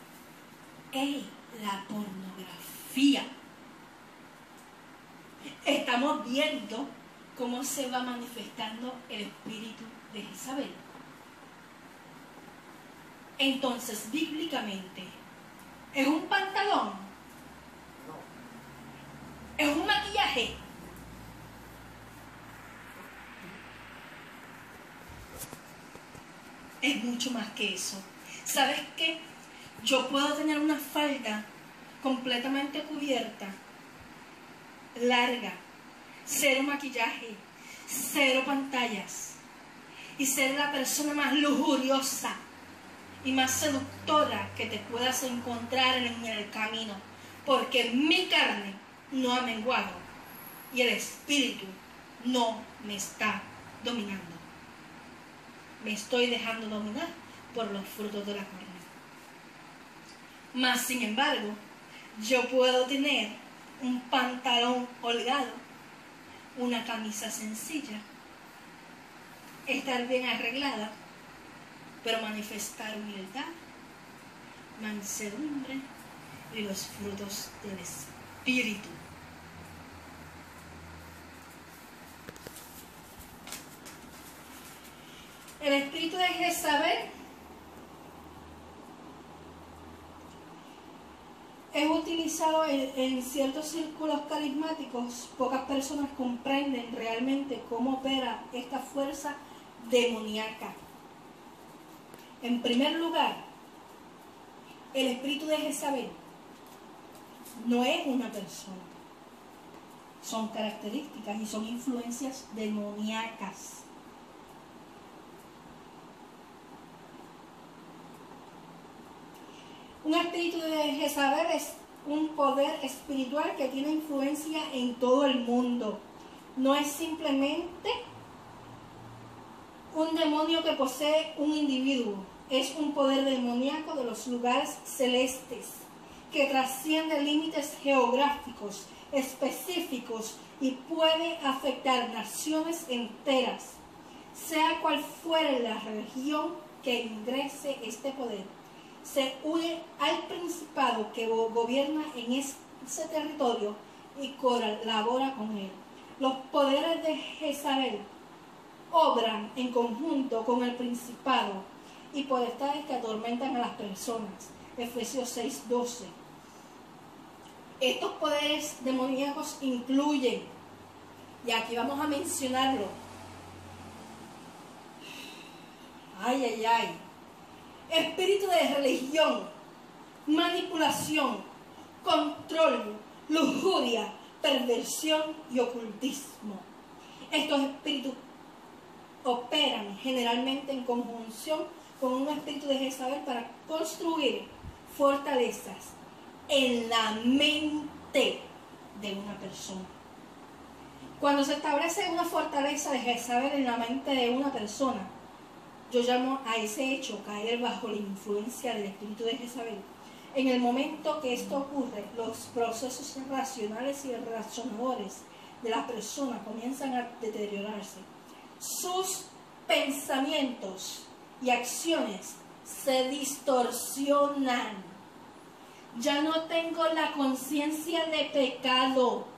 ¡Ey! La pornografía. Estamos viendo cómo se va manifestando el espíritu de Jezabel. Entonces, bíblicamente, ¿es un pantalón? ¿Es un maquillaje? Es mucho más que eso. ¿Sabes qué? Yo puedo tener una falda completamente cubierta, larga, cero maquillaje, cero pantallas, y ser la persona más lujuriosa y más seductora que te puedas encontrar en el camino, porque mi carne no ha menguado y el espíritu no me está dominando. Me estoy dejando dominar por los frutos de la carne. Mas, sin embargo, yo puedo tener un pantalón holgado, una camisa sencilla, estar bien arreglada, pero manifestar humildad, mansedumbre y los frutos del Espíritu. El espíritu de Jezabel es utilizado en ciertos círculos carismáticos. Pocas personas comprenden realmente cómo opera esta fuerza demoníaca. En primer lugar, el espíritu de Jezabel no es una persona. Son características y son influencias demoníacas. Un espíritu de Jezabel es un poder espiritual que tiene influencia en todo el mundo. No es simplemente un demonio que posee un individuo. Es un poder demoníaco de los lugares celestes que trasciende límites geográficos específicos y puede afectar naciones enteras. Sea cual fuere la religión que ingrese este poder, se une al principado que gobierna en ese territorio y colabora con él. Los poderes de Jezabel obran en conjunto con el principado y potestades que atormentan a las personas. Efesios 6:12. Estos poderes demoníacos incluyen, y aquí vamos a mencionarlo, espíritu de religión, manipulación, control, lujuria, perversión y ocultismo. Estos espíritus operan generalmente en conjunción con un espíritu de Jezabel para construir fortalezas en la mente de una persona. Cuando se establece una fortaleza de Jezabel en la mente de una persona, yo llamo a ese hecho caer bajo la influencia del espíritu de Jezabel. En el momento que esto ocurre, los procesos racionales y razonadores de la persona comienzan a deteriorarse. Sus pensamientos y acciones se distorsionan. Ya no tengo la conciencia de pecado.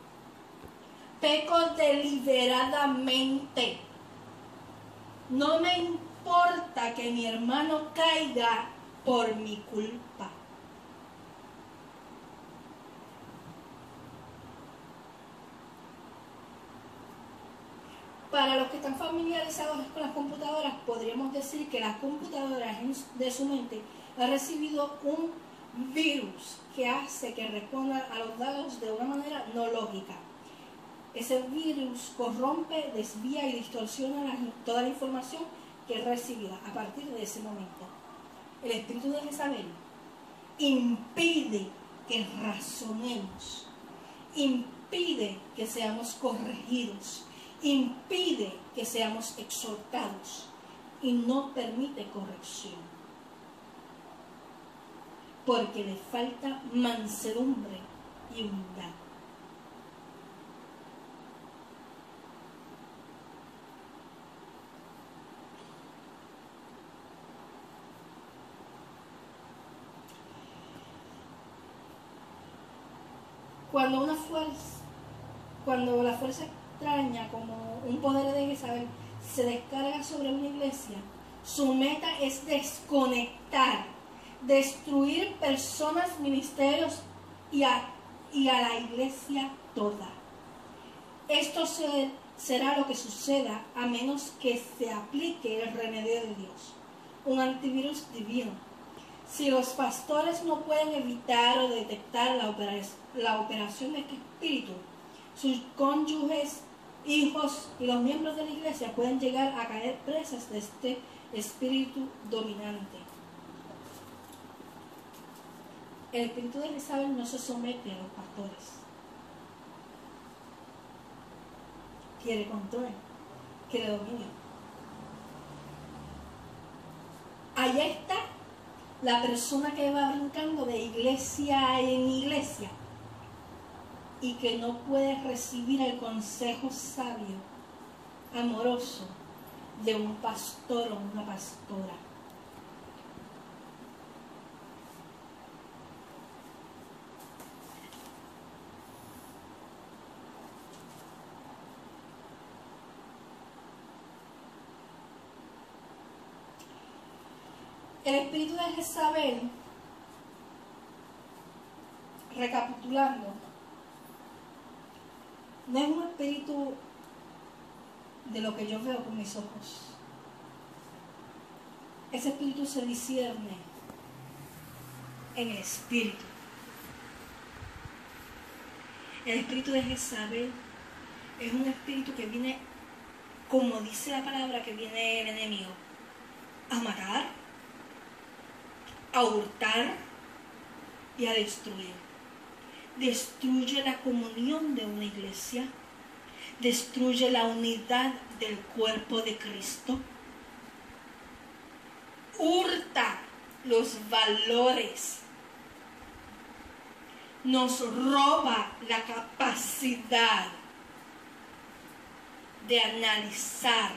Peco deliberadamente. No me importa que mi hermano caiga por mi culpa. Para los que están familiarizados con las computadoras, podríamos decir que las computadoras de su mente han recibido un virus que hace que respondan a los datos de una manera no lógica. Ese virus corrompe, desvía y distorsiona toda la información que es recibida a partir de ese momento. El espíritu de Jezabel impide que razonemos, impide que seamos corregidos, impide que seamos exhortados y no permite corrección, porque le falta mansedumbre y humildad. Cuando la fuerza extraña, como un poder de Jezabel, se descarga sobre una iglesia, su meta es desconectar, destruir personas, ministerios y a la iglesia toda. Esto será lo que suceda a menos que se aplique el remedio de Dios, un antivirus divino. Si los pastores no pueden evitar o detectar la operación de este espíritu, sus cónyuges, hijos y los miembros de la iglesia pueden llegar a caer presas de este espíritu dominante. El espíritu de Jezabel no se somete a los pastores. Quiere control, quiere dominio. Allá está la persona que va brincando de iglesia en iglesia y que no puede recibir el consejo sabio, amoroso de un pastor o una pastora. El espíritu de Jezabel, recapitulando, no es un espíritu de lo que yo veo con mis ojos. Ese espíritu se discierne en el espíritu. El espíritu de Jezabel es un espíritu que viene, como dice la palabra, que viene el enemigo a matar, a hurtar y a destruir. Destruye la comunión de una iglesia, destruye la unidad del cuerpo de Cristo, hurta los valores, nos roba la capacidad de analizar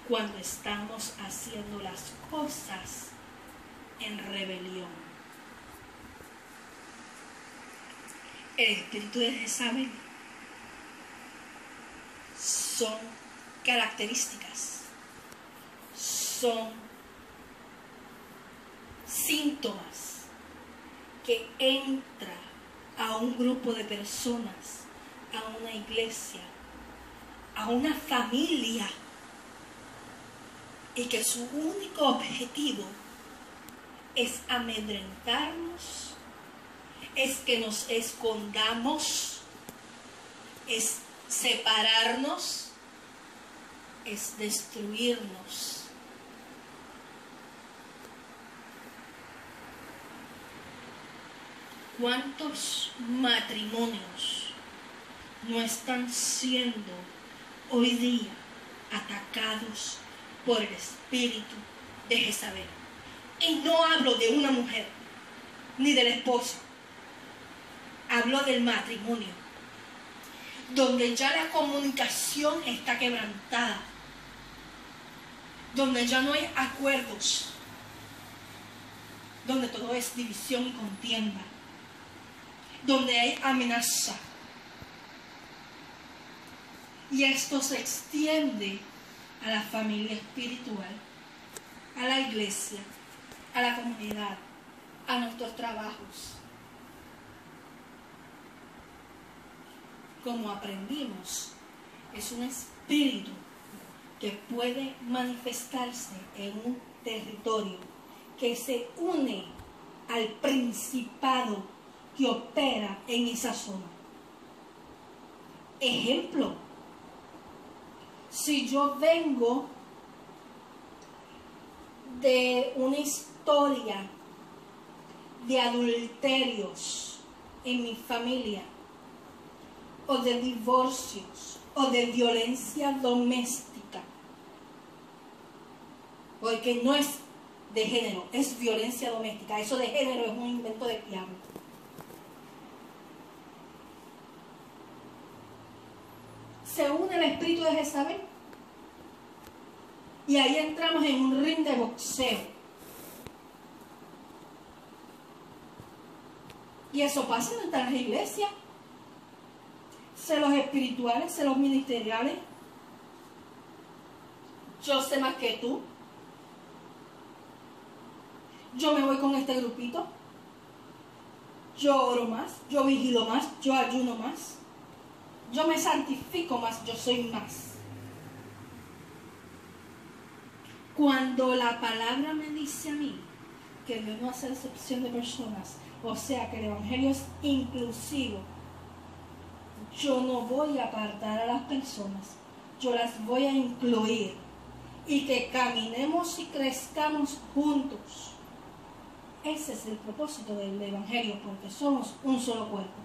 cuando estamos haciendo las cosas en rebelión. El espíritu de Jezabel son características, son síntomas que entra a un grupo de personas, a una iglesia, a una familia, y que su único objetivo es amedrentarnos, es que nos escondamos, es separarnos, es destruirnos. ¿Cuántos matrimonios no están siendo hoy día atacados por el espíritu de Jezabel? Y no hablo de una mujer, ni del esposo. Hablo del matrimonio, donde ya la comunicación está quebrantada, donde ya no hay acuerdos, donde todo es división y contienda, donde hay amenaza. Y esto se extiende a la familia espiritual, a la iglesia, a la comunidad, a nuestros trabajos. Como aprendimos, es un espíritu que puede manifestarse en un territorio que se une al principado que opera en esa zona. Ejemplo, si yo vengo de una historia de adulterios en mi familia, o de divorcios, o de violencia doméstica, porque no es de género, es violencia doméstica. Eso de género es un invento del diablo. Se une el espíritu de Jezabel y ahí entramos en un ring de boxeo. Y eso pasa en nuestras iglesias. Celos espirituales, celos ministeriales. Yo sé más que tú. Yo me voy con este grupito. Yo oro más, yo vigilo más, yo ayuno más. Yo me santifico más, yo soy más. Cuando la palabra me dice a mí que Dios no hace excepción de personas, o sea que el evangelio es inclusivo, yo no voy a apartar a las personas, yo las voy a incluir y que caminemos y crezcamos juntos. Ese es el propósito del evangelio, porque somos un solo cuerpo.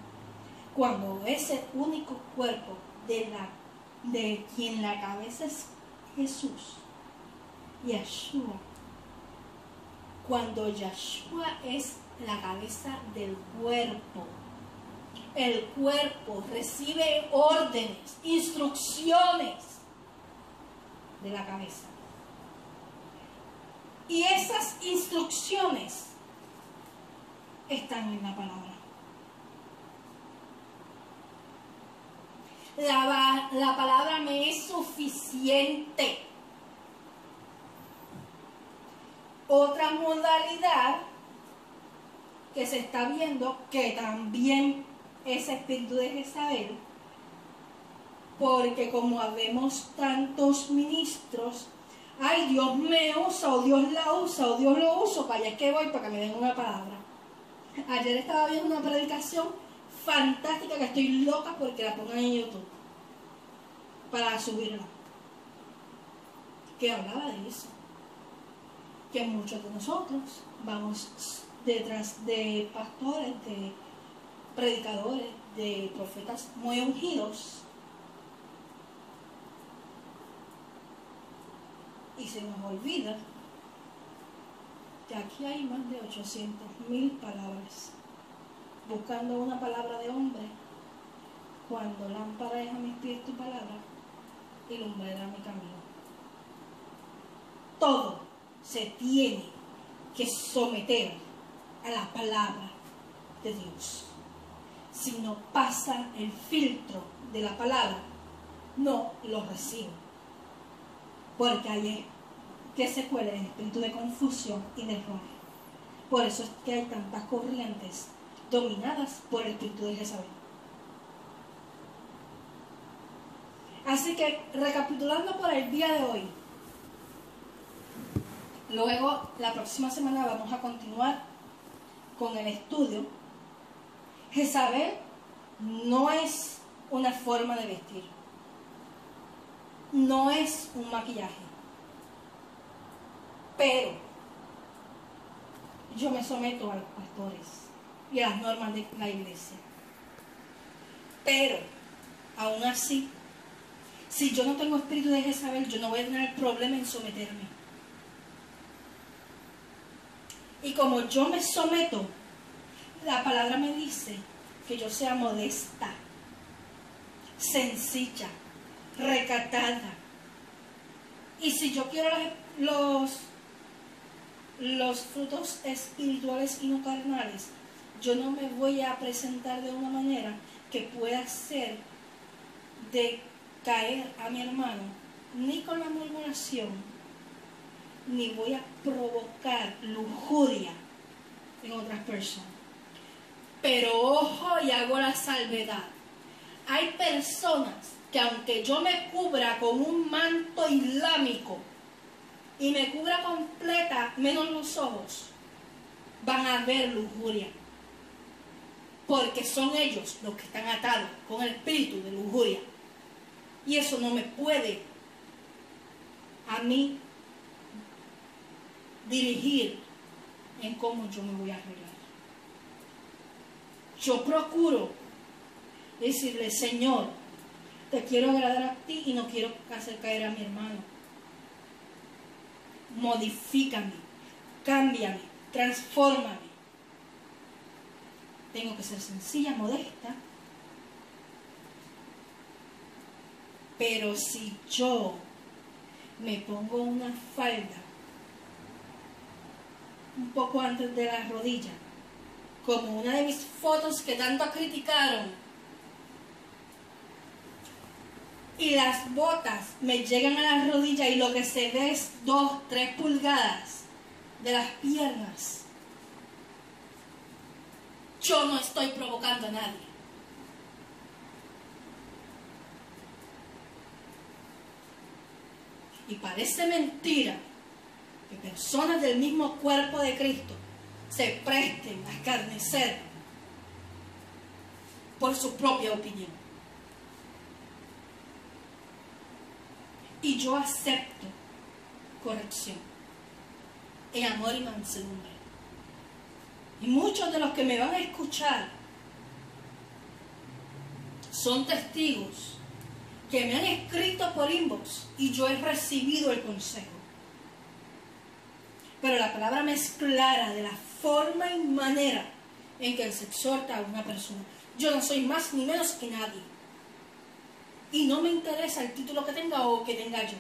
Cuando ese único cuerpo de quien la cabeza es Jesús, Yeshua, cuando Yeshua es la cabeza del cuerpo, el cuerpo recibe órdenes, instrucciones de la cabeza. Y esas instrucciones están en la palabra. La palabra me es suficiente. Otra modalidad que se está viendo, que también es espíritu de Jezabel, porque como habemos tantos ministros, ay, Dios me usa, o Dios la usa, o Dios lo usa, para allá es que voy, para que me den una palabra. Ayer estaba viendo una predicación fantástica que estoy loca porque la pongan en YouTube para subirla, que hablaba de eso, que muchos de nosotros vamos detrás de pastores, de predicadores, de profetas muy ungidos, y se nos olvida que aquí hay más de 800,000 palabras buscando una palabra de hombre, cuando lámpara es a mis pies tu palabra y lumbrera mi camino. Todo se tiene que someter a la palabra de Dios. Si no pasa el filtro de la palabra, no lo recibo, porque ahí es que se cuela el espíritu de confusión y de error. Por eso es que hay tantas corrientes dominadas por el espíritu de Jezabel. Así que, recapitulando por el día de hoy, luego la próxima semana vamos a continuar con el estudio. Jezabel no es una forma de vestir, no es un maquillaje, pero yo me someto a los pastores y a las normas de la iglesia. Pero, aún así, si yo no tengo espíritu de Jezabel, yo no voy a tener problema en someterme. Y como yo me someto, la palabra me dice que yo sea modesta, sencilla, recatada. Y si yo quiero los frutos espirituales y no carnales, yo no me voy a presentar de una manera que pueda hacer de caer a mi hermano, ni con la murmuración, ni voy a provocar lujuria en otras personas. Pero ojo, y hago la salvedad, hay personas que aunque yo me cubra con un manto islámico y me cubra completa menos los ojos, van a ver lujuria, porque son ellos los que están atados con el espíritu de lujuria, y eso no me puede a mí dirigir en cómo yo me voy a arreglar. Yo procuro decirle: Señor, te quiero agradar a ti y no quiero hacer caer a mi hermano. Modifícame, cámbiame, transfórmame. Tengo que ser sencilla, modesta. Pero si yo me pongo una falda un poco antes de la rodilla, como una de mis fotos que tanto criticaron, y las botas me llegan a la rodilla y lo que se ve es 2-3 pulgadas de las piernas, yo no estoy provocando a nadie. Y parece mentira que personas del mismo cuerpo de Cristo se presten a escarnecer por su propia opinión. Y yo acepto corrección en amor y mansedumbre. Y muchos de los que me van a escuchar son testigos que me han escrito por inbox y yo he recibido el consejo. Pero la palabra me es clara de la forma y manera en que se exhorta a una persona. Yo no soy más ni menos que nadie. Y no me interesa el título que tenga o que tenga yo.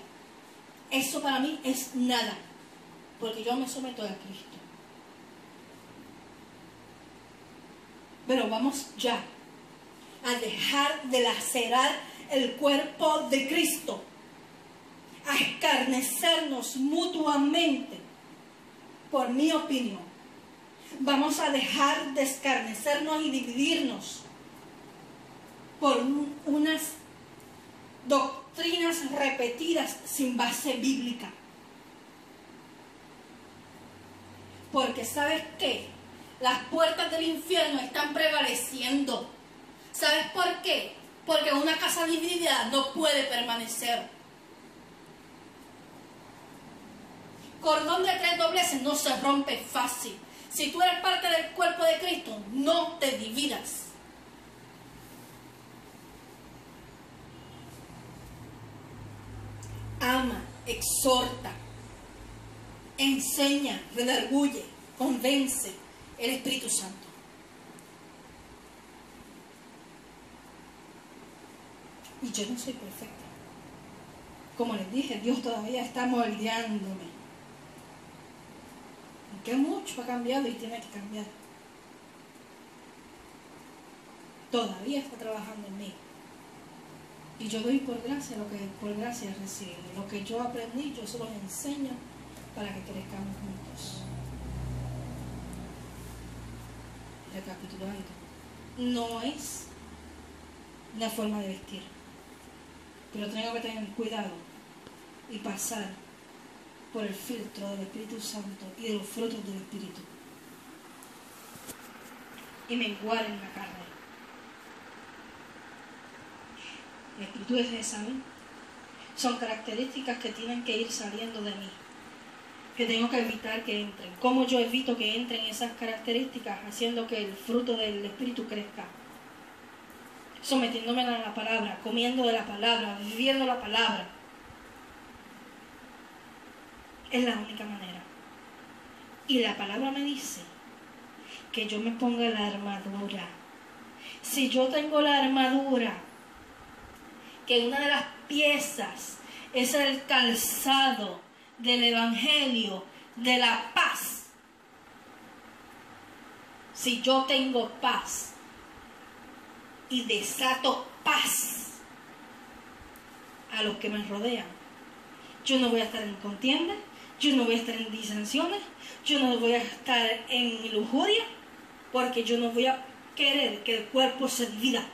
Eso para mí es nada, porque yo me someto a Cristo. Pero vamos ya a dejar de lacerar el cuerpo de Cristo, a escarnecernos mutuamente por mi opinión, vamos a dejar de escarnecernos y dividirnos por unas doctrinas repetidas sin base bíblica. Porque ¿sabes qué? Las puertas del infierno están prevaleciendo. ¿Sabes por qué? Porque una casa dividida no puede permanecer. Cordón de 3 dobleces no se rompe fácil. Si tú eres parte del cuerpo de Cristo, no te dividas. Ama, exhorta, enseña, redarguye, convence el Espíritu Santo. Y yo no soy perfecta. Como les dije, Dios todavía está moldeándome. Que mucho ha cambiado y tiene que cambiar. Todavía está trabajando en mí. Y yo doy por gracia lo que por gracia recibo. Lo que yo aprendí, yo se los enseño para que crezcamos juntos. Recapitulando. No es la forma de vestir. Pero tengo que tener cuidado y pasar por el filtro del Espíritu Santo y de los frutos del Espíritu. Y menguar en la carne. Las virtudes de Jezabel son características que tienen que ir saliendo de mí, que tengo que evitar que entren. ¿Cómo yo evito que entren esas características? Haciendo que el fruto del Espíritu crezca. Sometiéndome a la palabra, comiendo de la palabra, viviendo la palabra. Es la única manera. Y la palabra me dice que yo me ponga la armadura. Si yo tengo la armadura, que una de las piezas es el calzado del Evangelio de la paz. Si yo tengo paz y desato paz a los que me rodean, yo no voy a estar en contienda, yo no voy a estar en disensiones, yo no voy a estar en lujuria, porque yo no voy a querer que el cuerpo se divida.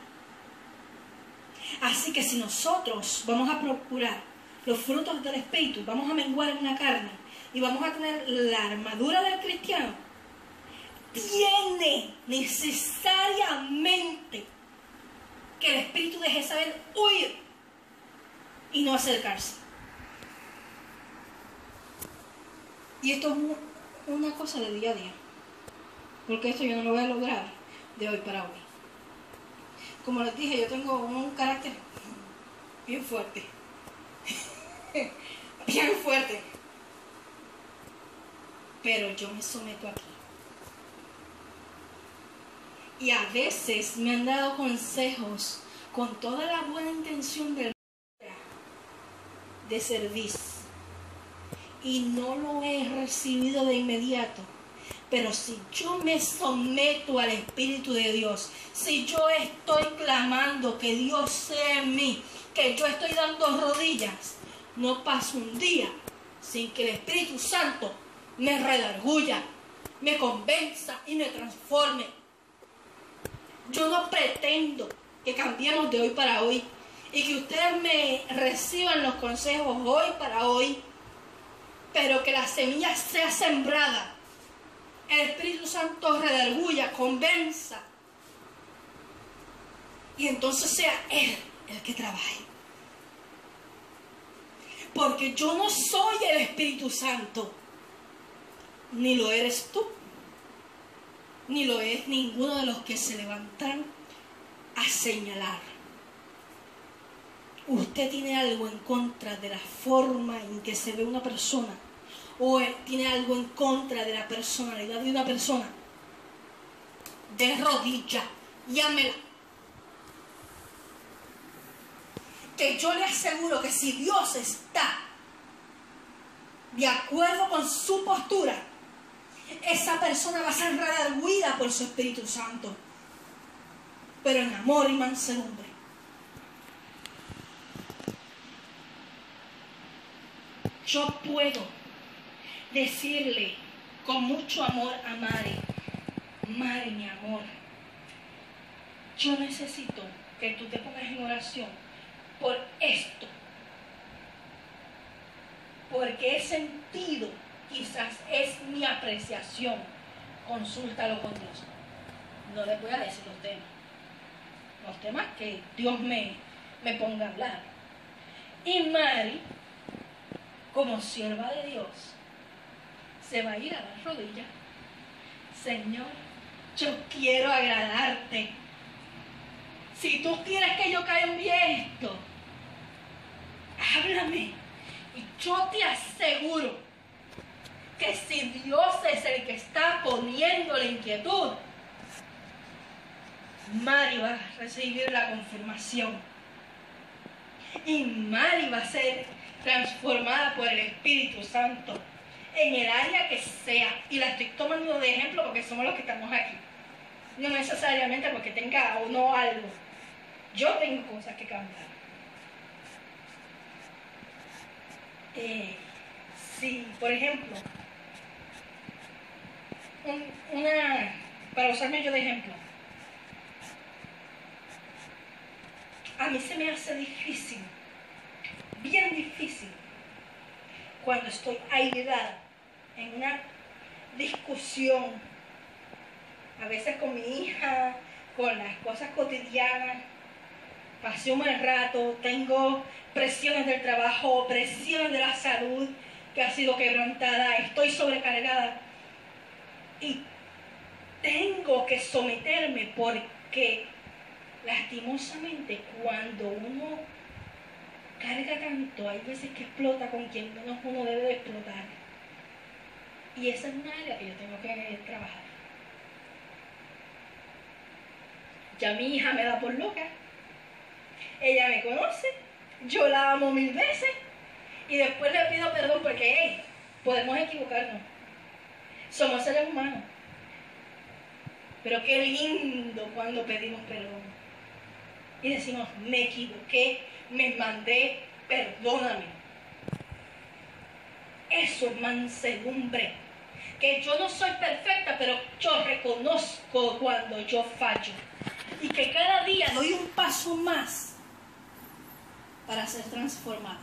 Así que si nosotros vamos a procurar los frutos del Espíritu, vamos a menguar en la carne y vamos a tener la armadura del cristiano, tiene necesariamente que el espíritu de Jezabel huir y no acercarse. Y esto es una cosa de día a día, porque esto yo no lo voy a lograr de hoy para hoy. Como les dije, yo tengo un carácter bien fuerte. Bien fuerte. Pero yo me someto aquí. Y a veces me han dado consejos con toda la buena intención de servir. Y no lo he recibido de inmediato. Pero si yo me someto al Espíritu de Dios, si yo estoy clamando que Dios sea en mí, que yo estoy dando rodillas, no pasa un día sin que el Espíritu Santo me redarguya, me convenza y me transforme. Yo no pretendo que cambiemos de hoy para hoy y que ustedes me reciban los consejos hoy para hoy, pero que la semilla sea sembrada. El Espíritu Santo redarguya, convenza. Y entonces sea Él el que trabaje. Porque yo no soy el Espíritu Santo. Ni lo eres tú. Ni lo es ninguno de los que se levantan a señalar. Usted tiene algo en contra de la forma en que se ve una persona. O tiene algo en contra de la personalidad de una persona, de rodilla, llámela. Que yo le aseguro que si Dios está de acuerdo con su postura, esa persona va a ser redarguida por su Espíritu Santo, pero en amor y mansedumbre. Yo puedo decirle con mucho amor a Mari. Mari, mi amor, yo necesito que tú te pongas en oración por esto. Porque he sentido, quizás es mi apreciación. Consúltalo con Dios. No les voy a decir los temas que Dios me ponga a hablar. Y Mari, como sierva de Dios, se va a ir a las rodillas. Señor, yo quiero agradarte. Si tú quieres que yo cambie esto, háblame. Y yo te aseguro que si Dios es el que está poniendo la inquietud, Mari va a recibir la confirmación. Y Mari va a ser transformada por el Espíritu Santo en el área que sea. Y la estoy tomando de ejemplo porque somos los que estamos aquí. No necesariamente porque tenga o no algo. Yo tengo cosas que cambiar. Sí, por ejemplo, para usarme yo de ejemplo, a mí se me hace difícil, bien difícil, cuando estoy airada en una discusión, a veces con mi hija, con las cosas cotidianas. Pasé un mal rato, tengo presiones del trabajo, presiones de la salud que ha sido quebrantada, estoy sobrecargada y tengo que someterme porque lastimosamente cuando uno carga tanto, hay veces que explota con quien menos uno debe de explotar. Y esa es una área que yo tengo que trabajar. Ya mi hija me da por loca. Ella me conoce, yo la amo 1000 veces y después le pido perdón porque, hey, podemos equivocarnos. Somos seres humanos. Pero qué lindo cuando pedimos perdón. Y decimos, me equivoqué, me mandé, perdóname. Eso es mansedumbre. Que yo no soy perfecta, pero yo reconozco cuando yo fallo. Y que cada día doy un paso más para ser transformada.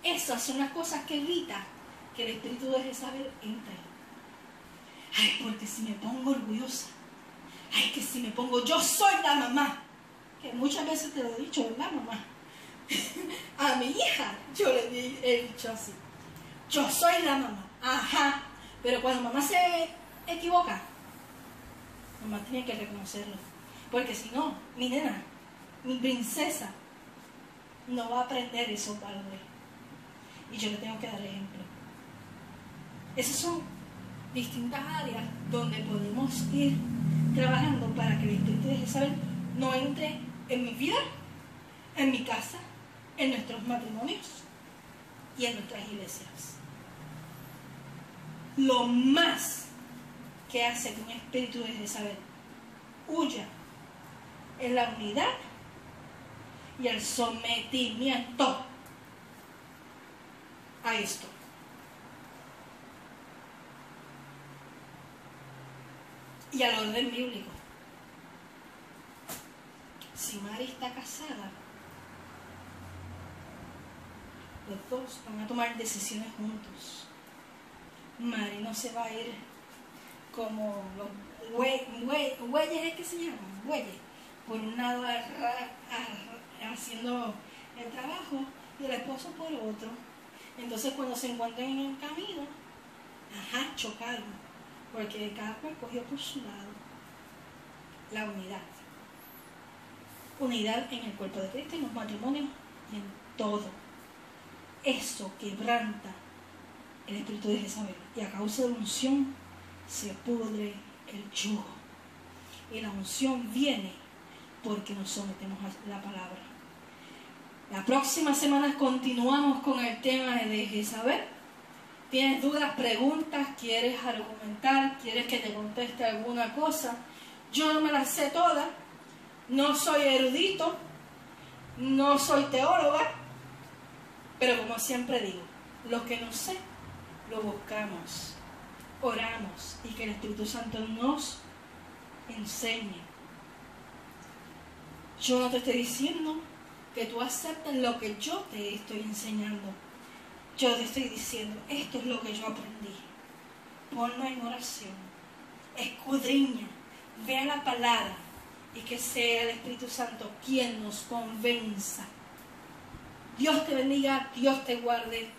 Esas son las cosas que evitan que el espíritu de Jezabel entre. Ay, porque si me pongo orgullosa, ay, que si me pongo, yo soy la mamá, que muchas veces te lo he dicho, ¿verdad, mamá? A mi hija yo le he dicho así, yo soy la mamá, ajá, pero cuando mamá se equivoca, mamá tiene que reconocerlo, porque si no, mi nena, mi princesa, no va a aprender esos valores. Y yo le tengo que dar ejemplo. Esas son distintas áreas donde podemos ir trabajando para que el espíritu de Jezabel no entre en mi vida, en mi casa, en nuestros matrimonios y en nuestras iglesias. Lo más que hace que un espíritu de Jezabel huya es la unidad y el sometimiento a esto. Y al orden bíblico. Si Mari está casada, los dos van a tomar decisiones juntos. Mari no se va a ir como los bueyes, ¿es que se llaman? Bueyes. Por un lado haciendo el trabajo y el esposo por otro. Entonces cuando se encuentran en el camino, chocaron, porque cada cual cogió por su lado. La unidad. Unidad en el cuerpo de Cristo, en los matrimonios y en todo. Eso quebranta el espíritu de Jezabel. Y a causa de la unción se pudre el yugo. Y la unción viene porque nos sometemos a la palabra. La próxima semana continuamos con el tema de Jezabel. ¿Tienes dudas, preguntas? ¿Quieres argumentar? ¿Quieres que te conteste alguna cosa? Yo no me las sé todas. No soy erudito. No soy teóloga. Pero como siempre digo, lo que no sé, lo buscamos, oramos y que el Espíritu Santo nos enseñe. Yo no te estoy diciendo que tú aceptes lo que yo te estoy enseñando. Yo te estoy diciendo, esto es lo que yo aprendí. Ponlo en oración, escudriña, vea la palabra y que sea el Espíritu Santo quien nos convenza. Dios te bendiga, Dios te guarde.